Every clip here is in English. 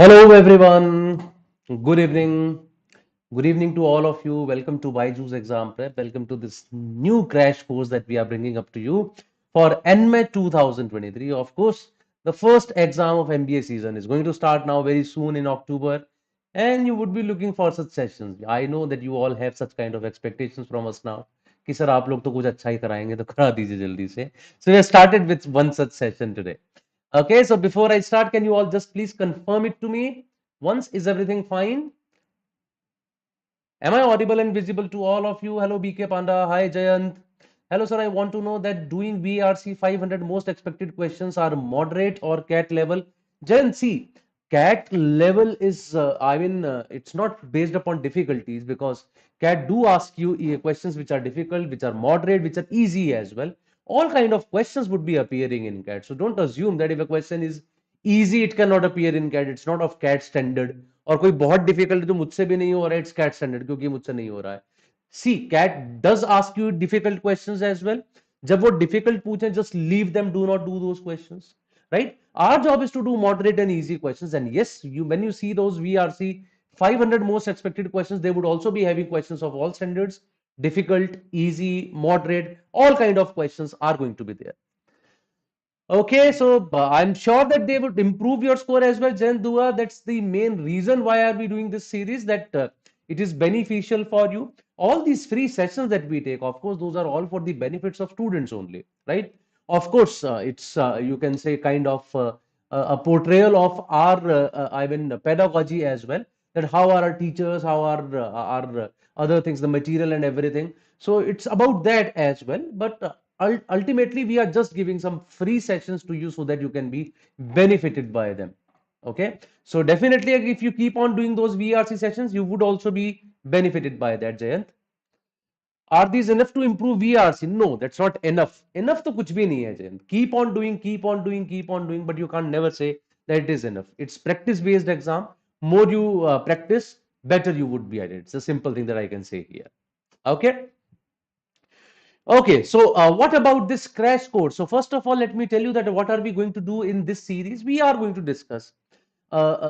Hello everyone. Good evening. Good evening to all of you. Welcome to BYJU'S Exam Prep. Welcome to this new crash course that we are bringing up to you for NMAT 2023. Of course, the first exam of MBA season is going to start now very soon in October, and you would be looking for such sessions. I know that you all have such kind of expectations from us now. कि sir आप लोग तो कुछ अच्छा ही कराएंगे तो करा दीजिए जल्दी से. So we have started with one such session today. Okay, so before I start, can you all just please confirm it to me once? Is everything fine? Am I audible and visible to all of you? Hello, BK Panda. Hi, Jayant. Hello, sir. I want to know that doing VRC 500 most expected questions are moderate or CAT level. Jayant, see, CAT level is, it's not based upon difficulties because CAT do ask you questions which are difficult, which are moderate, which are easy as well. All kind of questions would be appearing in CAT. So don't assume that if a question is easy, it cannot appear in CAT. It's not of CAT standard. और कोई बहुत difficult जो मुझसे भी नहीं हो रहा है इट्स कैट स्टैंडर्ड क्योंकि मुझसे नहीं हो रहा है see CAT does ask you difficult questions as well जब वो डिफिकल्ट पूछे just leave them do not do those questions right our job is to do moderate and easy questions and yes you when you see those VRC 500 most expected questions they would also be having questions of all standards difficult easy moderate all kind of questions are going to be there. Okay, so I'm sure that they would improve your score as well, Jen Dua. That's the main reason why are we doing this series, that it is beneficial for you. All these free sessions that we take, of course, those are all for the benefits of students only, right? Of course, it's you can say kind of a portrayal of our, pedagogy as well. That how are our teachers, how are our other things, the material and everything. So it's about that as well. But ultimately we are just giving some free sessions to you so that you can be benefited by them. Okay, so definitely if you keep on doing those VRC sessions you would also be benefited by that. Jayant, are these enough to improve VRC? No, that's not enough. Enough to kuch bhi nahi hai, Jayant. Keep on doing, keep on doing, keep on doing, but you can't never say that it is enough. It's practice based exam. More you practice, better you would be at it. It's a simple thing that I can say here. Okay. Okay, so what about this crash course? So first of all, let me tell you that what are we going to do in this series? We are going to discuss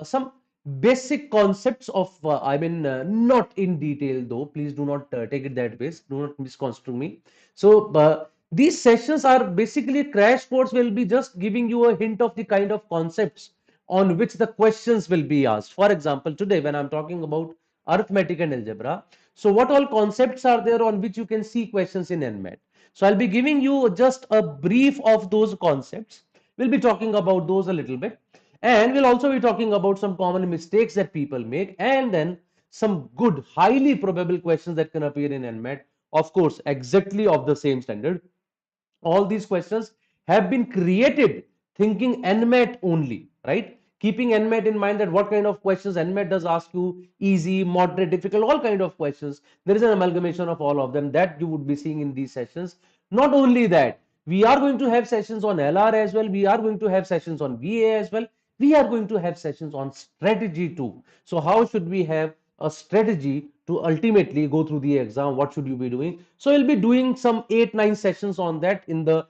some basic concepts of, not in detail though. Please do not take it that way. Do not misconstrue me. So these sessions are basically crash course. Will be just giving you a hint of the kind of concepts on which the questions will be asked. For example, today when I'm talking about arithmetic and algebra, so what all concepts are there on which you can see questions in NMAT? So I'll be giving you just a brief of those concepts. We'll be talking about those a little bit. And we'll also be talking about some common mistakes that people make and then some good, highly probable questions that can appear in NMAT. Of course, exactly of the same standard. All these questions have been created thinking NMAT only, right? Keeping NMAT in mind that what kind of questions NMAT does ask you, easy, moderate, difficult, all kind of questions. There is an amalgamation of all of them that you would be seeing in these sessions. Not only that, we are going to have sessions on LR as well. We are going to have sessions on VA as well. We are going to have sessions on strategy too. So how should we have a strategy to ultimately go through the exam? What should you be doing? So we'll be doing some 8-9 sessions on that in the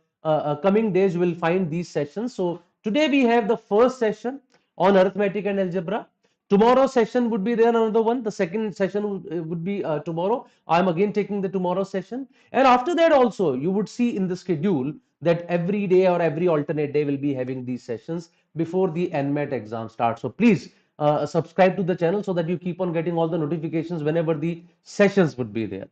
coming days. You will find these sessions. So today we have the first session on arithmetic and algebra. Tomorrow session would be there another one. The second session would be tomorrow. I'm again taking the tomorrow session. And after that also you would see in the schedule that every day or every alternate day will be having these sessions before the NMAT exam starts. So please subscribe to the channel so that you keep on getting all the notifications whenever the sessions would be there.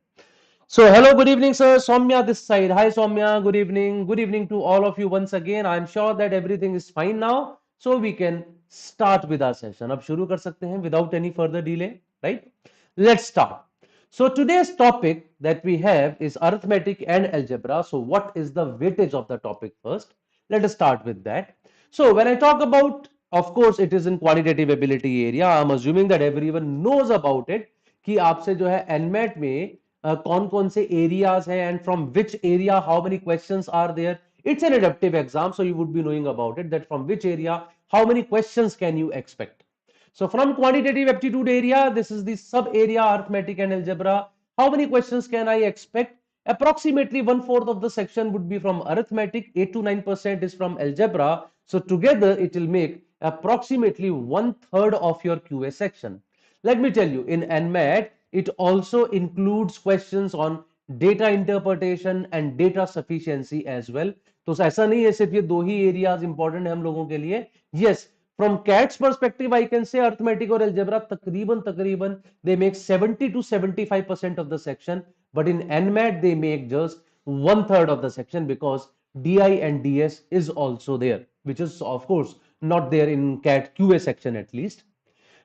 So hello, good evening, sir. Soumya this side. Hi, Soumya. Good evening. Good evening to all of you once again. I'm sure that everything is fine now. So we can start with our session. अब शुरू कर सकते हैं without any further delay, right? Let's start. So today's topic that we have is arithmetic and algebra. So what is the weightage of the topic first? Let us start with that. So when I talk about, of course, it is in quantitative ability area. I'm assuming that everyone knows about it कि आपसे जो है NMAT में कौन कौन से areas हैं and from which area how many questions are there. It's an adaptive exam, so you would be knowing about it, that from which area how many questions can you expect. So from quantitative aptitude area, this is the sub area arithmetic and algebra. How many questions can I expect? Approximately 1/4 of the section would be from arithmetic, 8 to 9% is from algebra. So together it will make approximately 1/3 of your QA section. Let me tell you, in NMAT, it also includes questions on data interpretation and data sufficiency as well. तो ऐसा नहीं है सिर्फ ये दो ही areas important है हम लोगों के लिए. Yes, from CAT's perspective, I can say arithmetic or algebra तकरीबन they make 70 to 75% of the section, but in NMAT they make just 1/3 of the section because DI and DS is also there, which is of course not there in CAT QA section at least.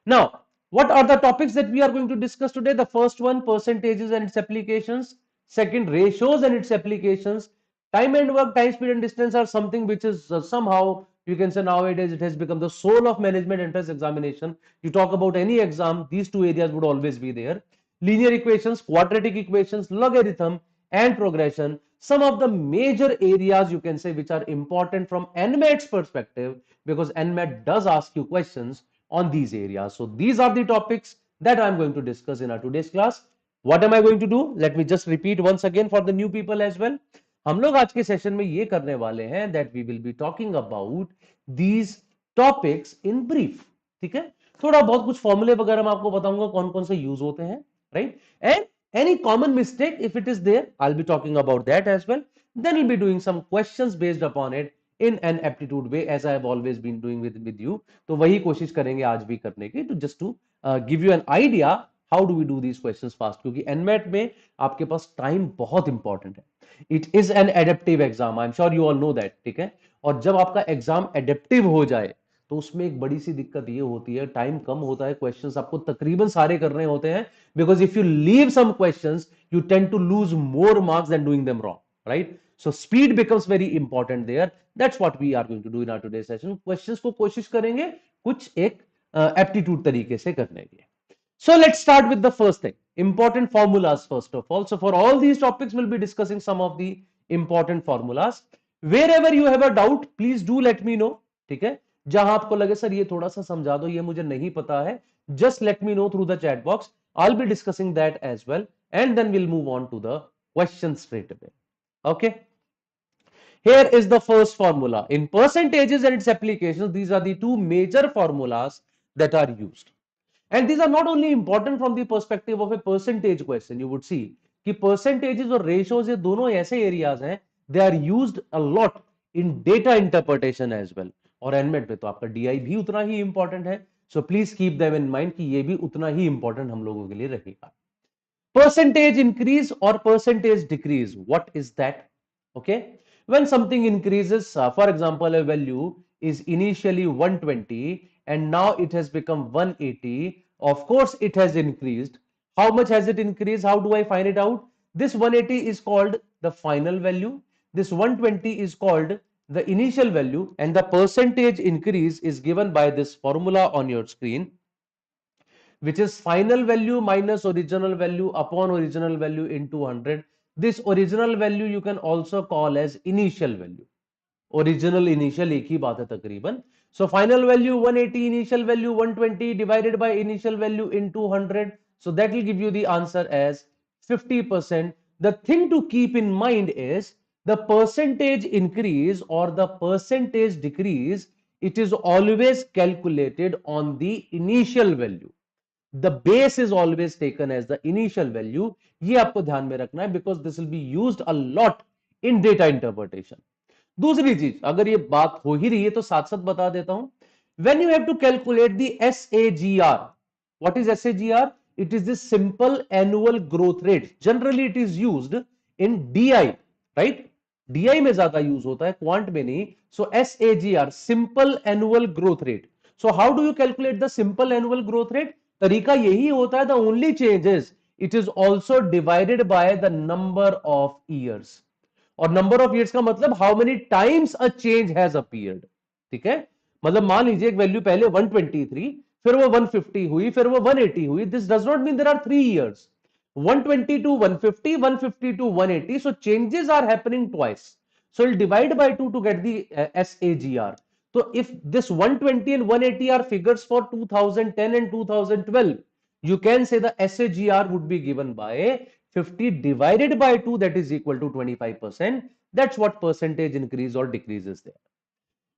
Now, what are the topics that we are going to discuss today? The first one, percentages and its applications. Second, ratios and its applications. Time and work, time, speed and distance are something which is somehow, you can say nowadays it has become the soul of management entrance examination. You talk about any exam, these two areas would always be there. Linear equations, quadratic equations, logarithm and progression. Some of the major areas you can say which are important from NMAT's perspective, because NMAT does ask you questions on these areas. So these are the topics that I'm going to discuss in our today's class. What am I going to do? Let me just repeat once again for the new people as well. हम लोग आज के session में ये करने वाले हैं that we will be talking about these topics in brief. ठीक है, थोड़ा बहुत कुछ फॉर्मूले वगैरह मैं आपको बताऊंगा कौन कौन से यूज होते हैं, right? And any common mistake if it is there, I'll be talking about that as well. Then we'll be doing some questions based upon it in an aptitude way as I have always been doing with you. तो वही कोशिश करेंगे आज भी करने की, to just to give you an idea how do we do these questions fast, क्योंकि NMAT में आपके पास टाइम बहुत इंपॉर्टेंट है. It is an adaptive exam, I am sure you all know that. ठीक है, और जब आपका एग्जाम एडेप्टिव हो जाए तो उसमें एक बड़ी सी दिक्कत ये होती है, टाइम कम होता है, क्वेश्चंस आपको तकरीबन सारे करने होते हैं, because if you leave some questions you tend to lose more marks than doing them wrong, right? So speed becomes very important there. That's what we are going to do in our today session. Questions को कोशिश करेंगे कुछ एक aptitude तरीके से करने की. So let's start with the first thing, important formulas first of all. So for all these topics, we'll be discussing some of the important formulas. Wherever you have a doubt, please do let me know. ठीक है, जहां आपको लगे sir ये थोड़ा सा समझा दो, ये मुझे नहीं पता है, just let me know through the chat box. I'll be discussing that as well, and then we'll move on to the questions straight away. Okay. Here is the first formula. In percentages and its applications, these are the two major formulas that are used. And these are not only important from the perspective of a percentage question. You would see कि percentages और ratios ये दोनों ऐसे areas हैं, they are used a lot in data interpretation as well. और NMAT पे तो आपका DI भी उतना ही important है. So please keep them in mind कि ये भी उतना ही important हम लोगों के लिए रहेगा. Percentage increase or percentage decrease, what is that? Okay, when something increases, for example, a value is initially 120 and now it has become 180. Of course it has increased. How much has it increased? How do I find it out? This 180 is called the final value, this 120 is called the initial value, and the percentage increase is given by this formula on your screen, which is final value minus original value upon original value into 100. This original value you can also call as initial value. Original initial एक ही बात है तकरीबन. So final value 180, initial value 120 divided by initial value into 100. So that will give you the answer as 50%. The thing to keep in mind is the percentage increase or the percentage decrease, it is always calculated on the initial value. The base is always taken as the initial value. ये आपको ध्यान में रखना है because this will be used a lot in data interpretation. दूसरी चीज, अगर ये बात हो ही रही है तो साथ साथ बता देता हूं. When you have to calculate the SAGR, what is SAGR? It is the simple annual growth rate. Generally it is used in DI, right? DI में ज्यादा यूज होता है, क्वांट में नहीं. So SAGR, simple annual growth rate. So how do you calculate the simple annual growth rate? तरीका यही होता है. The only change is it is also divided by the number of years. और number of years का मतलब how many times a change has appeared. ठीक है, मतलब मान लीजिए एक वैल्यू पहले 123, फिर वो 150 हुई, फिर वो 180 हुई. This does not mean there are 3 years. 120 to 150, 150 to 180. So changes are happening twice. So we'll divide by 2 to get the SAGR. So if this 120 and 180 are figures for 2010 and 2012, you can say the SAGR would be given by 50 divided by 2, that is equal to 25%. That's what percentage increase or decrease is there.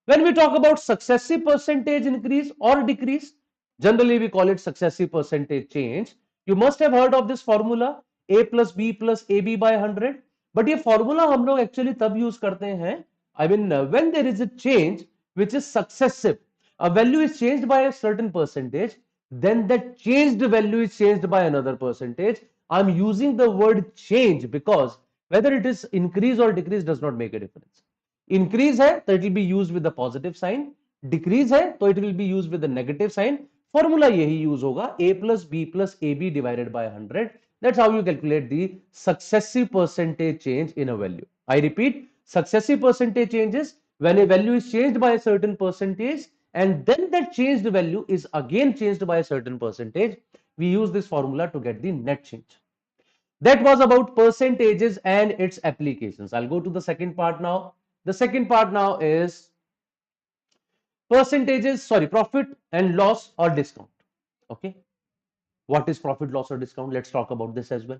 When we talk about successive percentage increase or decrease, generally we call it successive percentage change. You must have heard of this formula, a plus b plus ab by 100. But ये formula हम लोग actually तब use करते हैं, I mean when there is a change which is successive, a value is changed by a certain percentage, then that changed value is changed by another percentage. I'm using the word change because whether it is increase or decrease does not make a difference. Increase है तो it will be used with the positive sign, decrease है तो it will be used with the negative sign. Formula यही use होगा, a plus b plus ab divided by 100. That's how you calculate the successive percentage change in a value. I repeat, successive percentage changes when a value is changed by a certain percentage and then that changed value is again changed by a certain percentage. We use this formula to get the net change. That was about percentages and its applications. I'll go to the second part now. The second part now is profit and loss or discount. Okay. What is profit, loss or discount? Let's talk about this as well.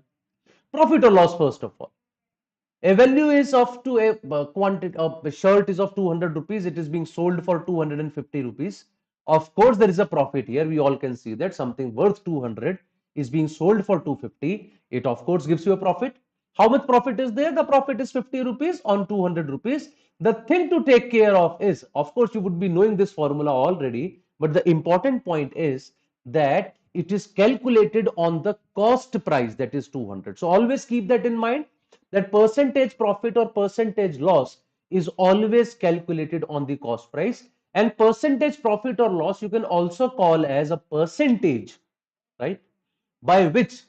Profit or loss first of all. A value is of to a quantity of a shirt is of 200 rupees. It is being sold for 250 rupees. Of course, there is a profit here. We all can see that something worth 200 is being sold for 250. It of course gives you a profit. How much profit is there? The profit is 50 rupees on 200 rupees. The thing to take care of is, of course, you would be knowing this formula already, but the important point is that it is calculated on the cost price, that is 200. So always keep that in mind, that percentage profit or percentage loss is always calculated on the cost price. And percentage profit or loss you can also call as a percentage, right, by which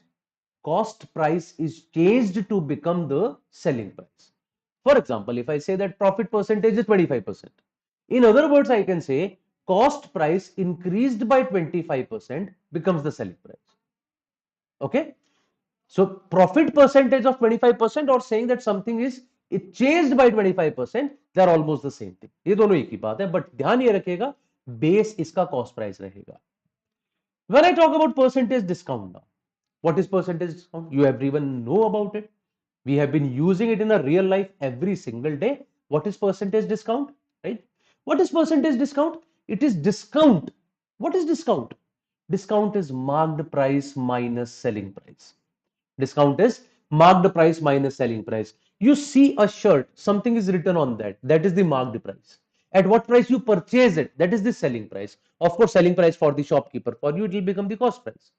cost price is changed to become the selling price. For example, if I say that profit percentage is 25%, in other words, I can say cost price increased by 25% becomes the selling price. Okay. So profit percentage of 25% or saying that something is it changed by 25%, they are almost the same thing. ये दोनों एक ही बात है, but ध्यान ये रखिएगा base इसका cost price रहेगा. When I talk about percentage discount now, what is percentage discount? You everyone know about it. We have been using it in a real life every single day. What is percentage discount? Right? What is percentage discount? It is discount. What is discount? Discount is marked price minus selling price. Discount is marked price minus selling price. You see a shirt, something is written on that. That is the marked price. At what price you purchase it, that is the selling price. Of course, selling price for the shopkeeper. For you, it will become the cost price.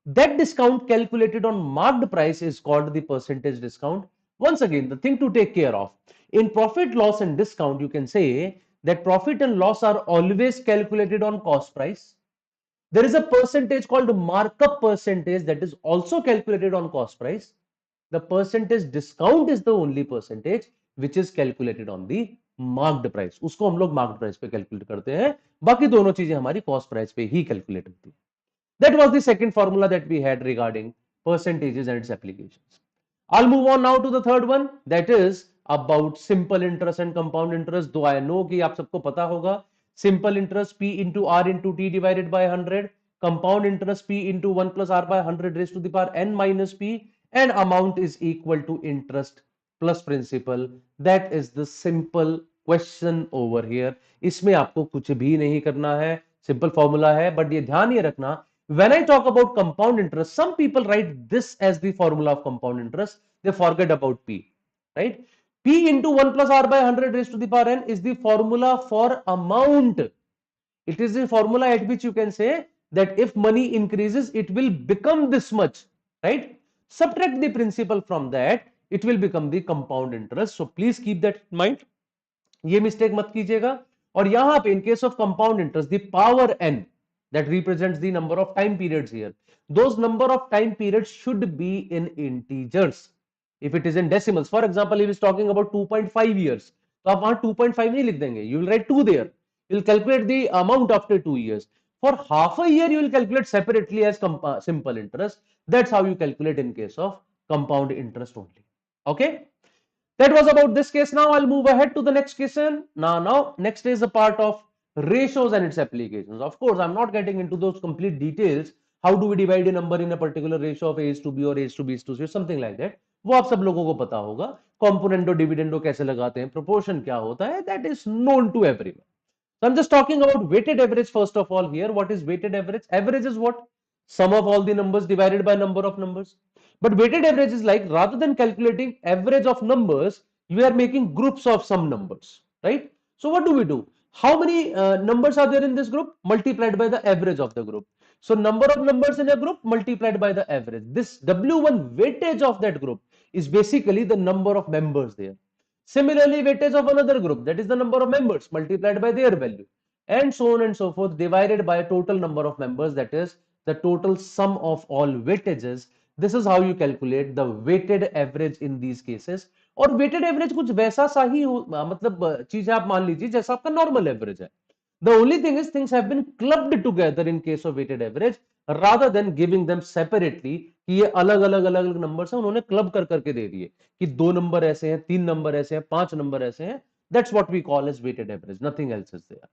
That discount calculated on marked price is called the percentage discount. Once again, the thing to take care of. In profit, loss and discount, you can say that profit and loss are always calculated on cost price. There is a percentage called markup percentage that is also calculated on cost price. The percentage discount is the only percentage which is calculated on the marked price. उसको हम लोग marked price पे calculate करते हैं. बाकी दोनों चीजें हमारी cost price पे ही calculate होती है. That was the second formula that we had regarding percentages and its applications. I'll move on now to the third one, that is about simple interest and compound interest. Though I know कि आप सबको पता होगा, simple interest P into R into T divided by 100, compound interest P into 1 plus R by 100 raised to the power N minus P, and amount is equal to interest plus principal. That is the simple question over here. इसमें आपको कुछ भी नहीं करना है, simple formula है, but ये ध्यान ये रखना, when I talk about compound interest, some people write this as the formula of compound interest. They forget about P, right? P into 1 plus R by 100 raised to the power N is the formula for amount. It is the formula at which you can say that if money increases, it will become this much, right? Subtract the principal from that, it will become the compound interest. So please keep that in mind. ये mistake मत कीजिएगा. और यहां पे in case of compound interest, the power N that represents the number of time periods here. Those number of time periods should be in integers. If it is in decimals, for example, if is talking about 2.5 years, तो आप वहां 2.5 नहीं लिख देंगे. You will write 2 there. You will calculate the amount after 2 years. For half a year, you will calculate separately as simple interest. That's how you calculate in case of compound interest only. Okay. That was about this case. Now I'll move ahead to the next question. Now next is a part of ratios and its applications. Of course, I'm not getting into those complete details. How do we divide a number in a particular ratio of A is to B or A is to B is to C, something like that. वो आप सब लोगों को पता होगा. Componendo, dividendo कैसे लगाते हैं, proportion क्या होता है, that is known to everyone. So I'm just talking about weighted average first of all here. What is weighted average? Average is what? Sum of all the numbers divided by number of numbers. But weighted average is like, rather than calculating average of numbers, you are making groups of some numbers, right? So what do we do? How many numbers are there in this group? Multiplied by the average of the group. So number of numbers in a group multiplied by the average. This W1 weightage of that group is basically the number of members there. Similarly, weightage of another group, that is the number of members multiplied by their value, and so on and so forth, divided by total number of members, that is the total sum of all weightages. This is how you calculate the weighted average in these cases. और weighted average कुछ वैसा सा ही मतलब चीज आप मान लीजिए जैसा आपका normal average है. The only thing is things have been clubbed together in case of weighted average rather than giving them separately कि ये अलग अलग अलग अलग नंबर है, उन्होंने क्लब कर करके दे दिए कि 2 नंबर ऐसे हैं, 3 नंबर ऐसे हैं, 5 नंबर ऐसे हैं. That's what we call as weighted average. Nothing else is there.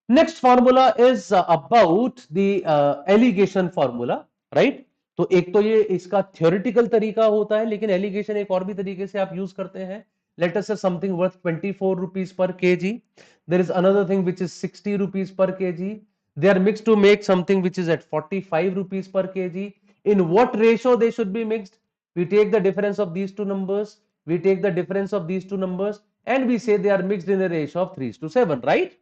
Next formula is about the allegation formula, right? तो एक तो ये इसका theoretical तरीका होता है, लेकिन allegation एक और भी तरीके से आप यूज करते हैं. Let us say something worth 24 rupees per kg. There is another thing which is 60 rupees per kg. They are mixed to make something which is at 45 rupees per kg. In what ratio they should be mixed? We take the difference of these two numbers. We take the difference of these two numbers, and we say they are mixed in a ratio of 3:7, right?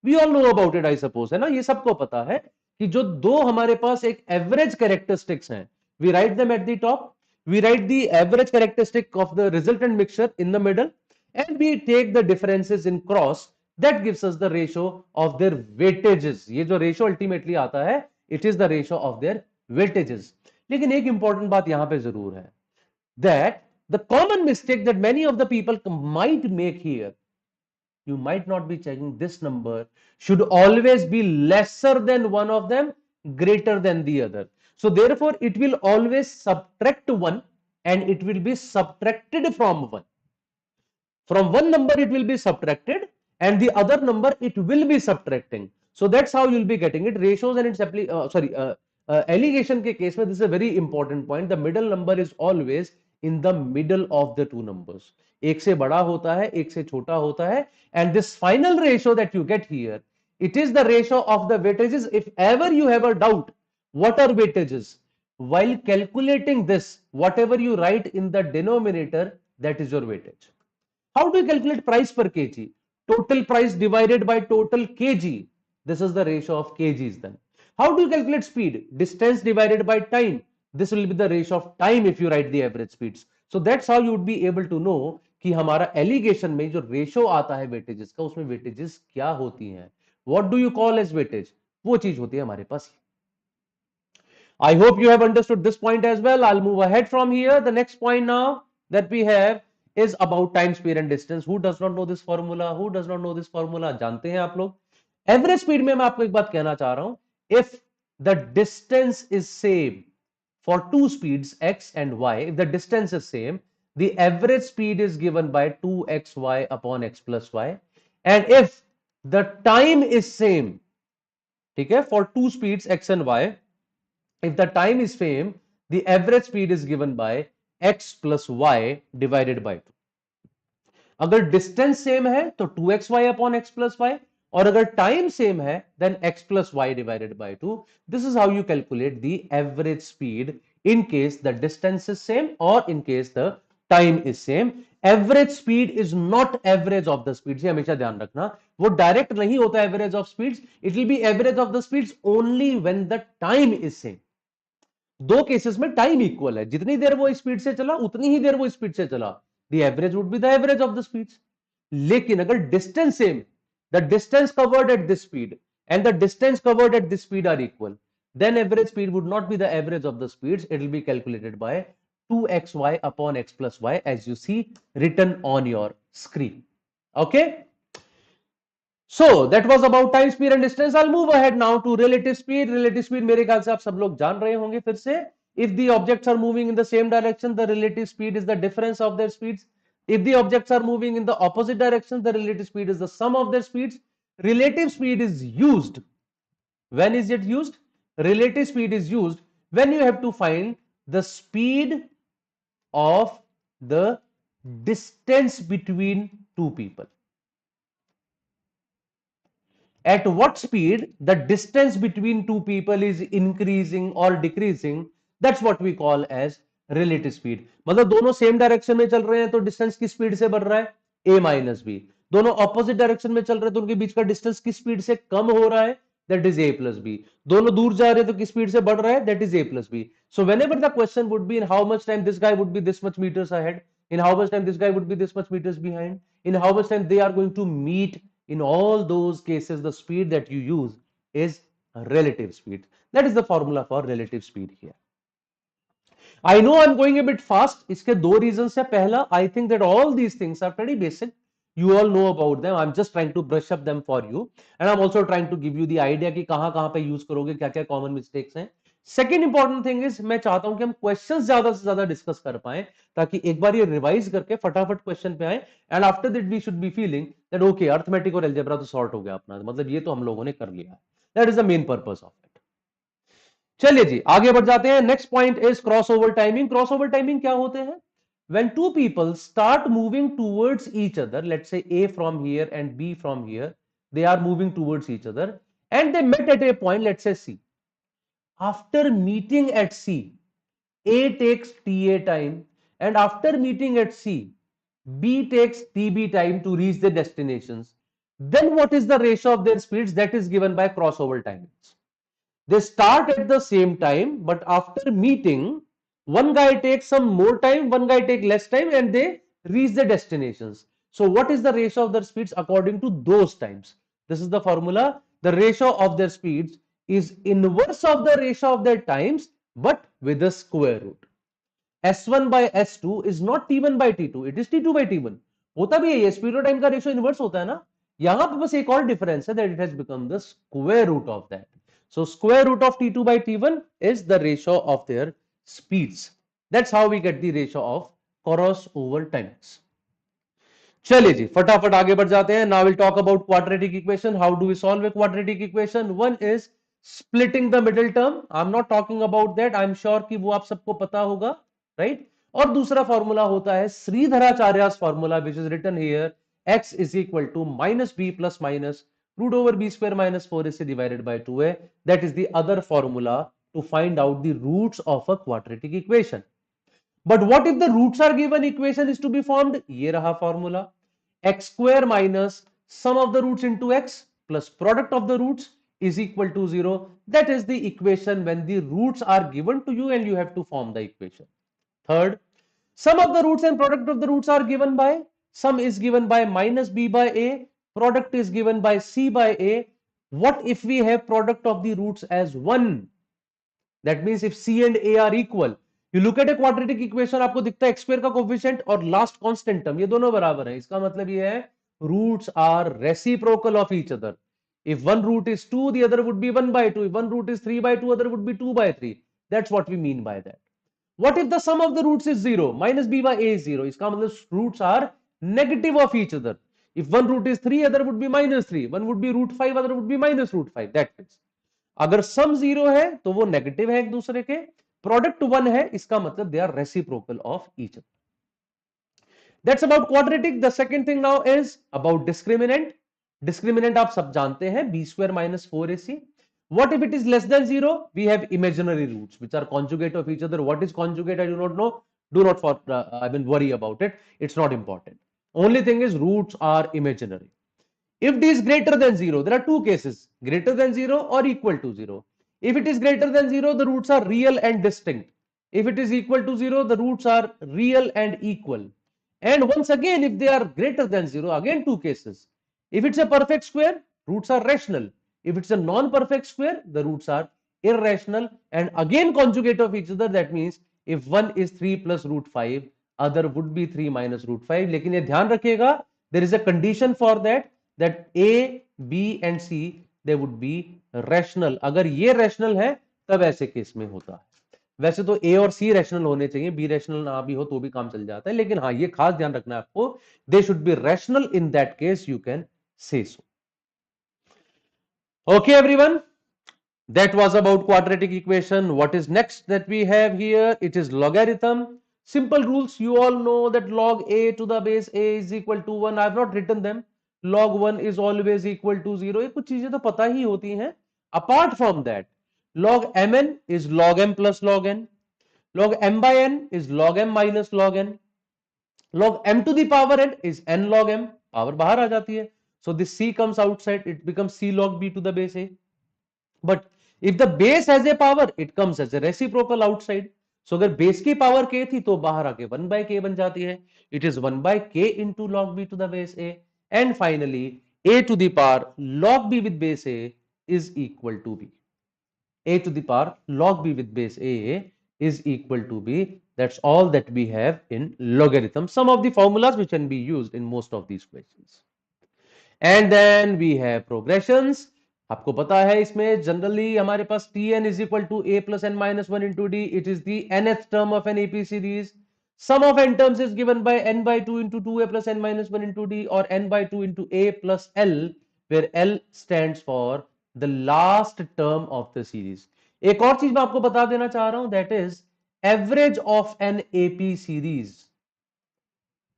We all know about it, I suppose, है ना, ये सबको पता है कि जो दो हमारे पास एक एवरेज कैरेक्टरिस्टिक्स हैं, we write them at the top, we write the average characteristic of the resultant mixture in the middle, and we take the differences in cross, that gives us the ratio of their weightages. ये जो ratio ultimately आता है, it is the ratio of their weightages. लेकिन एक important बात यहां पे जरूर है, that the common mistake that many of the people might make here, you might not be checking this number should always be lesser than one of them, greater than the other. So therefore it will always subtract one, and it will be subtracted from one. From one number it will be subtracted, and the other number it will be subtracting. So that's how you'll be getting it. Ratios and its allegation के case में, this is a very important point. The middle number is always in the middle of the two numbers. एक से बड़ा होता है, एक से छोटा होता है, and this final ratio that you get here, it is the ratio of the weightages. If ever you have a doubt what are weightages, while calculating this, whatever you write in the denominator, that is your weightage. How do you calculate price per kg? Total price divided by total kg. This is the ratio of kgs then. How do you calculate speed? Distance divided by time. This will be the ratio of time if you write the average speeds. So that's how you would be able to know कि हमारा allegation में जो ratio आता है weightages का, उसमें weightages क्या होती हैं. What do you call as weightage? वो चीज होती है हमारे पास. I hope you have understood this point as well. I'll move ahead from here. The next point now that we have is about time, speed and distance. Who does not know this formula? Who does not know this formula? जानते हैं आप लोग. Average speed में मैं आपको एक बात कहना चाह रहा हूं. If the distance is same for two speeds x and y, if the distance is same, the average speed is given by 2xy upon x plus y. And if the time is same, ठीक है, for two speeds x and y, if the time is same, the average speed is given by x plus y divided by 2. अगर distance same है तो 2xy upon x plus Y, और अगर time same है then x plus Y divided by 2. This is how you calculate the average speed in case the distance is same और in case the time is same. Average speed is not average of the speed, से हमेशा ध्यान रखना, वो direct नहीं होता average of speeds. It will be average of the speeds only when the time is same. दो cases में time equal है, जितनी देर वो स्पीड से चला उतनी ही देर वो स्पीड से चला, the average would be the average of the speeds. लेकिन अगर distance same, the distance covered at this speed and the distance covered at this speed are equal, then average speed would not be the average of the speeds. It will be calculated by 2xy upon x plus y as you see written on your screen. Okay, so that was about time, speed and distance. I'll move ahead now to relative speed. Relative speed मेरे ख्याल से आप सब लोग जान रहे होंगे फिर से. If the objects are moving in the same direction, the relative speed is the difference of their speeds. If the objects are moving in the opposite direction, the relative speed is the sum of their speeds. Relative speed is used. When is it used? Relative speed is used when you have to find the speed of the distance between two people. at what speed the distance between two people is increasing or decreasing, that's what we call as relative speed. मतलब दोनों same direction में चल रहे हैं तो distance किस speed से बढ़ रहा है, a माइनस बी. दोनों ऑपोजिट डायरेक्शन में चल रहे हैं तो उनके बीच का डिस्टेंस किस स्पीड से कम हो रहा है, that is a plus b. दोनों दूर जा रहे हैं तो किस स्पीड से बढ़ रहा है, that is a plus b. So whenever the question would be in how much time this guy would be this much meters ahead, in how much time this guy would be this much meters behind, in how much time they are going to meet, in all those cases the speed that you use is relative speed. That is the formula for relative speed here. I know I'm going a bit fast. इसके दो reasons है. पहला, I think that all these things are pretty basic. You all know about them. I'm just trying to brush up them for you, and I'm also trying to give you the idea कि कहाँ कहाँ पे use करोगे, क्या क्या common mistakes हैं. Second important thing is, मैं चाहता हूं कि हम क्वेश्चंस ज्यादा से ज्यादा डिस्कस कर पाए ताकि एक बार ये रिवाइज करके फटाफट क्वेश्चन पे आए, and after that we should be feeling that okay arithmetic और अलजेब्रा तो सॉर्ट हो गया अपना, मतलब ये तो हम लोगों ने कर लिया. That is the main purpose of it. चलिए जी आगे बढ़ जाते हैं. Next point is cross over timing. Cross over timing क्या होते हैं? When two people start moving towards each other, let's say A from here and B from here, they are moving towards each other and they met at a point, let's say C. After meeting at C, A takes TA time, and after meeting at C, B takes TB time to reach the destinations. Then what is the ratio of their speeds? That is given by crossover timings. They start at the same time, but after meeting, one guy takes some more time, one guy takes less time, and they reach the destinations. So what is the ratio of their speeds according to those times? This is the formula. The ratio of their speeds is inverse of the ratio of their times, but with a square root. S1 by S2 is not T1 by T2, it is T2 by T1. होता भी है ये, speed और time का ratio inverse होता है ना. यहां पे बस एक और डिफरेंस है, that it has become the square root of that. So square root of T2 by T1 is the ratio of their speeds. That's how we get the ratio of crossover times. चलिए जी फटाफट आगे बढ़ जाते हैं. Now we'll talk about quadratic equation. How do we solve a quadratic equation? One is splitting the middle term. I'm not talking about that. I'm sure कि वो आप सबको पता होगा, right? और दूसरा फॉर्मूला होता है श्रीधराचार्य's formula, which is written here. X is equal to minus b plus minus root over b square minus 4ac divided by 2a. That is the other formula to find out the roots of a quadratic equation. But what if the roots are given, equation is to be formed? ये रहा formula. X square minus sum of the roots into x plus product of the roots is equal to 0. That is the equation when the roots are given to you and you have to form the equation. Third, sum of the roots and product of the roots are given by, sum is given by minus b by a, product is given by c by a. What if we have product of the roots as 1? That means if c and a are equal, you look at a quadratic equation, आपको दिखता है x square का coefficient और last constant term, ये दोनों बराबर है. इसका मतलब ये है roots are reciprocal of each other. If one root is 2, the other would be 1 by 2. If one root is 3 by 2, other would be 2 by 3. That's what we mean by that. What if the sum of the roots is 0? Minus b by a is 0. इसका मतलब roots are negative of each other. If one root is 3, other would be minus 3. One would be root 5, other would be minus root 5. That means अगर सम 0 है तो वो negative है एक दूसरे के, प्रोडक्ट 1 है इसका मतलब they are reciprocal of each other. That's about quadratic. The second thing now is about discriminant. Discriminant आप सब जानते हैं, b square minus 4ac. What if it is less than 0? We have imaginary roots which are conjugate of each other. What is conjugate? I do not know. Do not worry about it. It's not important. Only thing is roots are imaginary. If d is greater than 0, there are two cases, greater than 0 or equal to 0. If it is greater than 0, the roots are real and distinct. If it is equal to 0, the roots are real and equal. And once again, if they are greater than 0, again two cases. If it's a perfect square, roots are rational. If it's a non-perfect square, the roots are irrational. And again conjugate of each other, that means if one is 3 plus root 5, other would be 3 minus root 5. लेकिन ये ध्यान रखिएगा, there is a condition for that A, B and C, they would be rational. अगर ये rational है तब ऐसे case में होता है. वैसे तो A और C रैशनल होने चाहिए, B रैशनल ना भी हो तो भी काम चल जाता है, लेकिन हाँ ये खास ध्यान रखना है आपको, they should be rational. In that case you can say so. Okay everyone, that was about quadratic equation. What is next that we have here? It is logarithm. Simple rules, you all know that log a to the base a is equal to 1. I have not written them. log 1 is always equal to 0, ये कुछ चीजें तो पता ही होती हैं. Apart from that, log mn is log m plus log n, log m by n is log m minus log n, log m to the power n is n log m, power बाहर आ जाती है. So this c comes outside, it becomes c log b to the base a. But if the base has a power, it comes as a reciprocal outside. So अगर base की power k थी तो बाहर आके 1 by k बन जाती है. It is 1 by k into log b to the base a. And finally, a to the power log b with base a is equal to b. A to the power log b with base a is equal to b. That's all that we have in logarithm. Some of the formulas which can be used in most of these questions. And then we have progressions. आपको पता है इसमें generally हमारे पास Tn is equal to a plus n minus 1 into d. It is the nth term of an AP series. Sum of n terms is given by n by 2 into 2a plus n minus 1 into d, or n by 2 into a plus l, where l stands for the last term of the series. एक और चीज मैं आपको बता देना चाह रहा हूं, that is average of an AP series.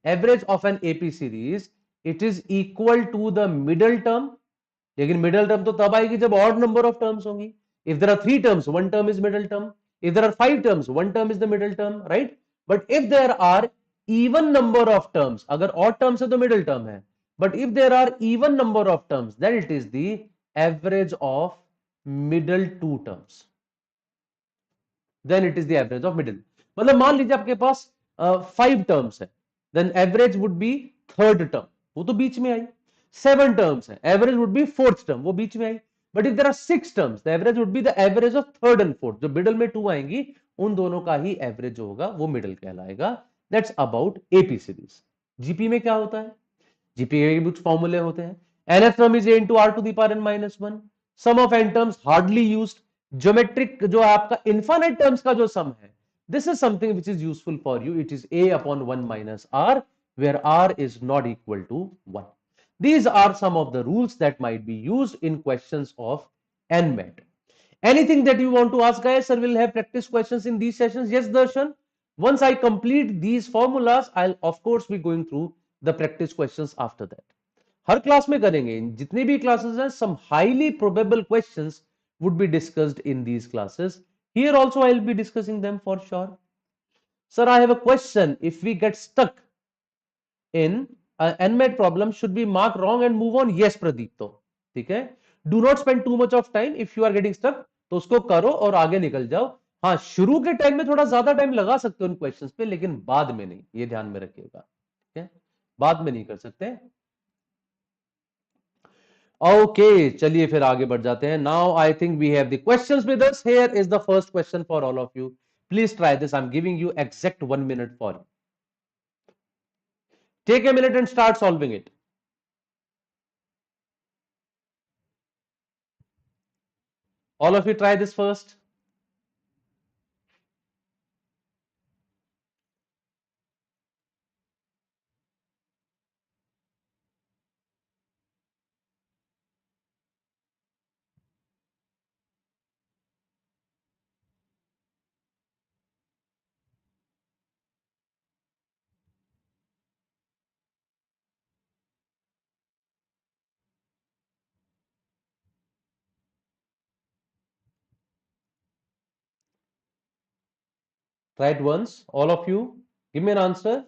Average of an AP series, it is equal to the middle term. लेकिन मिडल टर्म तो तब आएगी जब ऑड नंबर ऑफ टर्म्स होंगी. If there are 3 terms, one term is middle term. If there are 5 terms, one term is the middle term, right. But if there are even number of terms, अगर odd terms है तो middle term है. But if there are even number of terms, then it is the average of middle two terms. Then it is the average of middle. मतलब मान लीजिए आपके पास 5 terms है, then average would be third term, वो तो बीच में आई. 7 टर्म्स है, average would be fourth term, वो बीच में आई. But if there are 6 terms, the average would be the average of third and fourth. जो मिडल में 2 आएंगी उन दोनों का ही एवरेज होगा, वो मिडल कहलाएगा. That's about AP series. GP में क्या होता है? जीपी के कुछ फॉर्मूले होते हैं. nth term is a into r to the power n minus 1. Sum of n terms hardly used. Geometric जो आपका इनफाइनाइट टर्म्स का जो सम है, this is something which is useful for you. It is a upon 1 minus r, where r is not equal to 1. These are some of the rules that might be used in questions of NMAT. Anything that you want to ask, guys? Sir will have practice questions in these sessions. Yes, Darshan. Once I complete these formulas, I'll of course be going through the practice questions after that. Her class में करेंगे, जितनी भी classes हैं, some highly probable questions would be discussed in these classes. Here also I'll be discussing them for sure. Sir, I have a question. If we get stuck in NMAT problem, should we mark wrong and move on? Yes, Pradeep. तो ठीक है. Do not spend too much of time. If you are getting stuck, तो उसको करो और आगे निकल जाओ. हाँ, शुरू के टाइम में थोड़ा ज्यादा टाइम लगा सकते हो इन क्वेश्चंस पे, लेकिन बाद में नहीं. ये ध्यान में रखिएगा. ठीक है, बाद में नहीं कर सकते. ओके, चलिए फिर आगे बढ़ जाते हैं. Now I think we have the questions with us. Here is the first question for all of you. Please try this. I am giving you exact 1 minute for you. Take a minute and start solving it. All of you try this first. Try it once. All of you, give me an answer.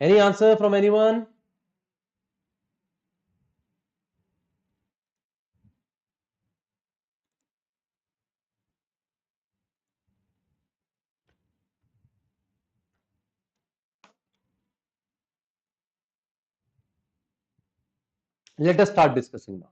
Any answer from anyone? Let us start discussing now.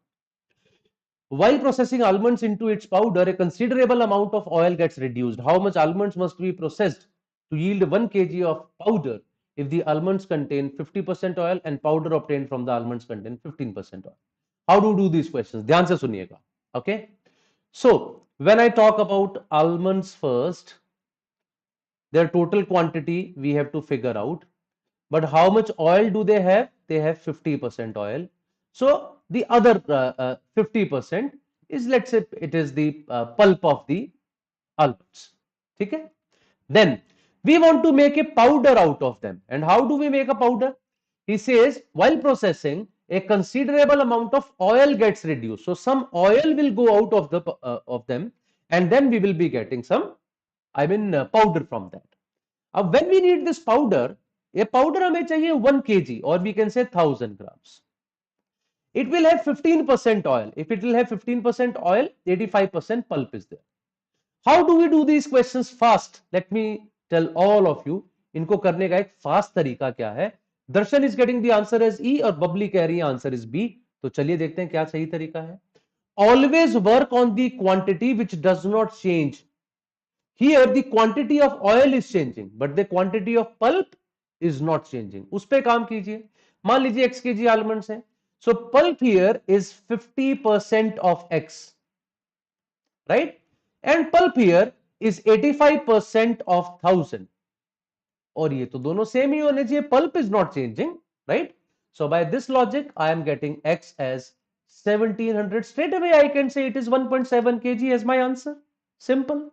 While processing almonds into its powder, a considerable amount of oil gets reduced. How much almonds must be processed to yield 1 kg of powder if the almonds contain 50% oil and powder obtained from the almonds contain 15% oil? How do you do these questions? ध्यान से सुनिएगा. Okay. So when I talk about almonds first, their total quantity we have to figure out. but how much oil do they have? They have 50% oil. So the other 50% is, let's say, it is the pulp of the almonds. Okay? Then we want to make a powder out of them. And how do we make a powder? He says, while processing, a considerable amount of oil gets reduced. So some oil will go out of them, and then we will be getting some, powder from that. When we need this powder, a powder हमें चाहिए 1 kg, or we can say 1000 grams. It will have 15% oil. If it will have 15% oil, 85% pulp is there. How do we do these questions fast? Let me tell all of you. इनको करने का एक fast तरीका क्या है? दर्शन is getting the answer as E और बबली कह रही है आंसर is B. तो चलिए देखते हैं क्या सही तरीका है. Always work on the quantity which does not change. Here the quantity of oil is changing, but the quantity of pulp is not changing. उस पे काम कीजिए. मान लीजिए x kg almonds है. So pulp here is 50% of x, right? And pulp here is 85% of 1000. और ये तो दोनों सेम ही होने चाहिए. Pulp is not changing, right? So by this logic, I am getting x as 1700. Straight away I can say it is 1.7 kg as my answer. Simple.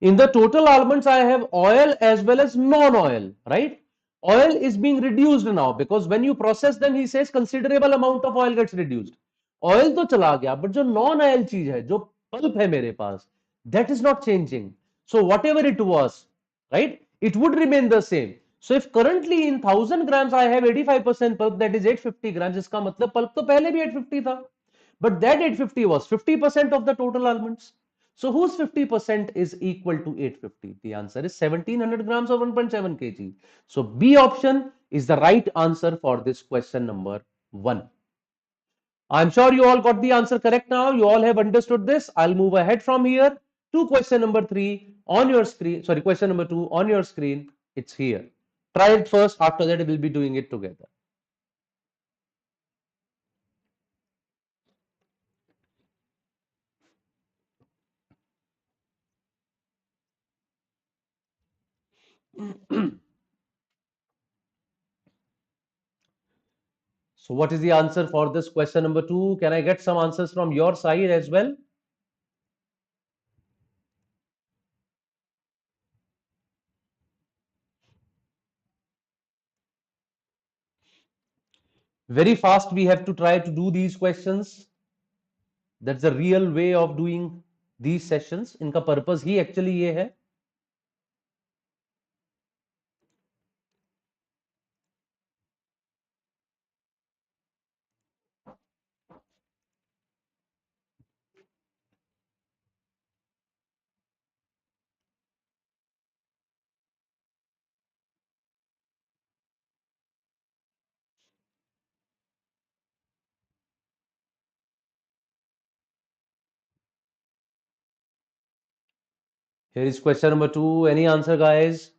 In the total almonds, I have oil as well as non-oil, right? Oil is being reduced now because when you process them, he says considerable amount of oil gets reduced. Oil तो चला गया, but जो non-oil चीज है, जो pulp है मेरे पास, that is not changing. So whatever it was, right, it would remain the same. So if currently in 1000 grams I have 85% pulp, that is 850 grams, इसका मतलब pulp तो पहले भी 850 था, but that 850 was 50% of the total almonds. So whose 50% is equal to 850? The answer is 1700 grams or 1.7 kg. So B option is the right answer for this question number 1. I'm sure you all got the answer correct now. You all have understood this. I'll move ahead from here to question number 3 on your screen. Sorry, question number 2 on your screen. It's here. Try it first. After that, we'll be doing it together. So what is the answer for this question number 2? Can I get some answers from your side as well? Very fast we have to try to do these questions. That's the real way of doing these sessions. इनका purpose ही actually ये है. Here is question number 2. Any answer, guys?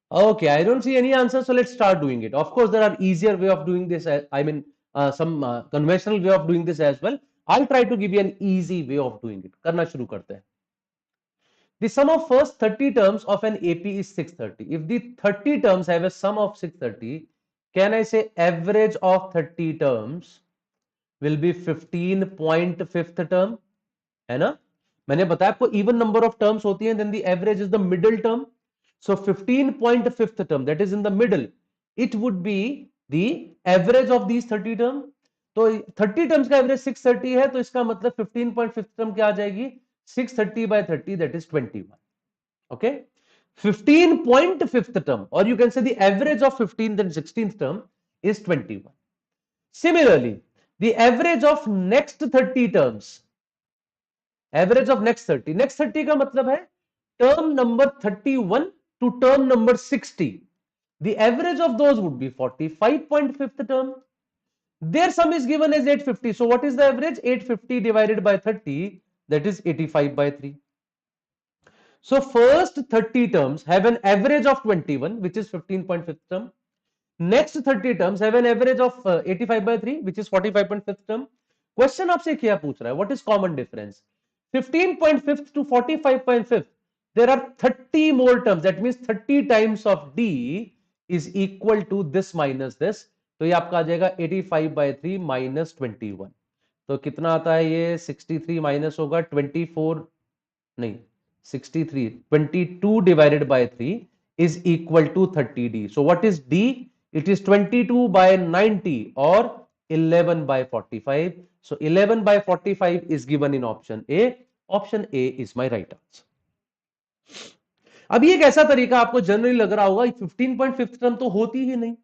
Okay, I don't see any answer, so let's start doing it. Of course, there are easier way of doing this. Some conventional way of doing this as well. I'll try to give you an easy way of doing it. करना शुरू करते हैं. The sum of first 30 terms of an AP is 630. If the 30 terms have a sum of 630, can I say average of 30 terms will be 15.5th term? है ना? मैंने बताया आपको even number of terms होती हैं, then the average is the middle term. So 15.5th term, that is in the middle, it would be the average of these 30 term. तो 30 terms का average 630 है, तो इसका मतलब 15.5th term क्या आ जाएगी? 630 by 30, that is 21. Okay, 15.5th term, or you can say the average of 15th and 16th term is 21. Similarly, the average of next 30 terms, average of next 30 का मतलब है term number 31 to term number 60. The average of those would be 45.5th term. Their sum is given as 850. So what is the average? 850 divided by 30, that is 85 by 3. So first 30 terms have an average of 21, which is 15.5th term. Next 30 terms have an average of 85 by 3, which is 45.5th term. Question आपसे क्या पूछ रहा है? What is common difference? 15.5th to 45.5th. There are 30 more terms. That means 30 times of D is equal to this minus this. तो ये आपका आ जाएगा 85 by 3 minus 21. तो कितना आता है ये? 63 माइनस होगा 24, नहीं 63, 22 divided by 3 is equal to 30D. So what is D? It is 22 by 90 or 11 by 45. So 11 by 45 is given in option A. Option A is my right answer. अब ये एक ऐसा तरीका आपको जनरली लग रहा होगा 15.5th टर्म तो होती ही नहीं,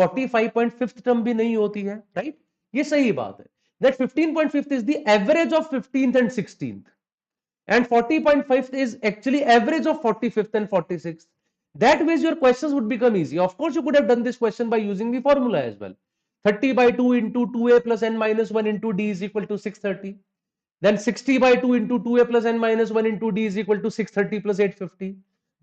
45.5th टर्म भी नहीं होती है, राइट? ये सही बात है. That 15.5th is the average of 15th and 16th. And 40.5th is actually average of 45th and 46th. That means your questions would become easy. Of course, you could have done this question by using the formula as well. 30 by 2 into 2a plus n minus 1 into d is equal to 630. Then 60 by 2 into 2a plus n minus 1 into d is equal to 630 plus 850.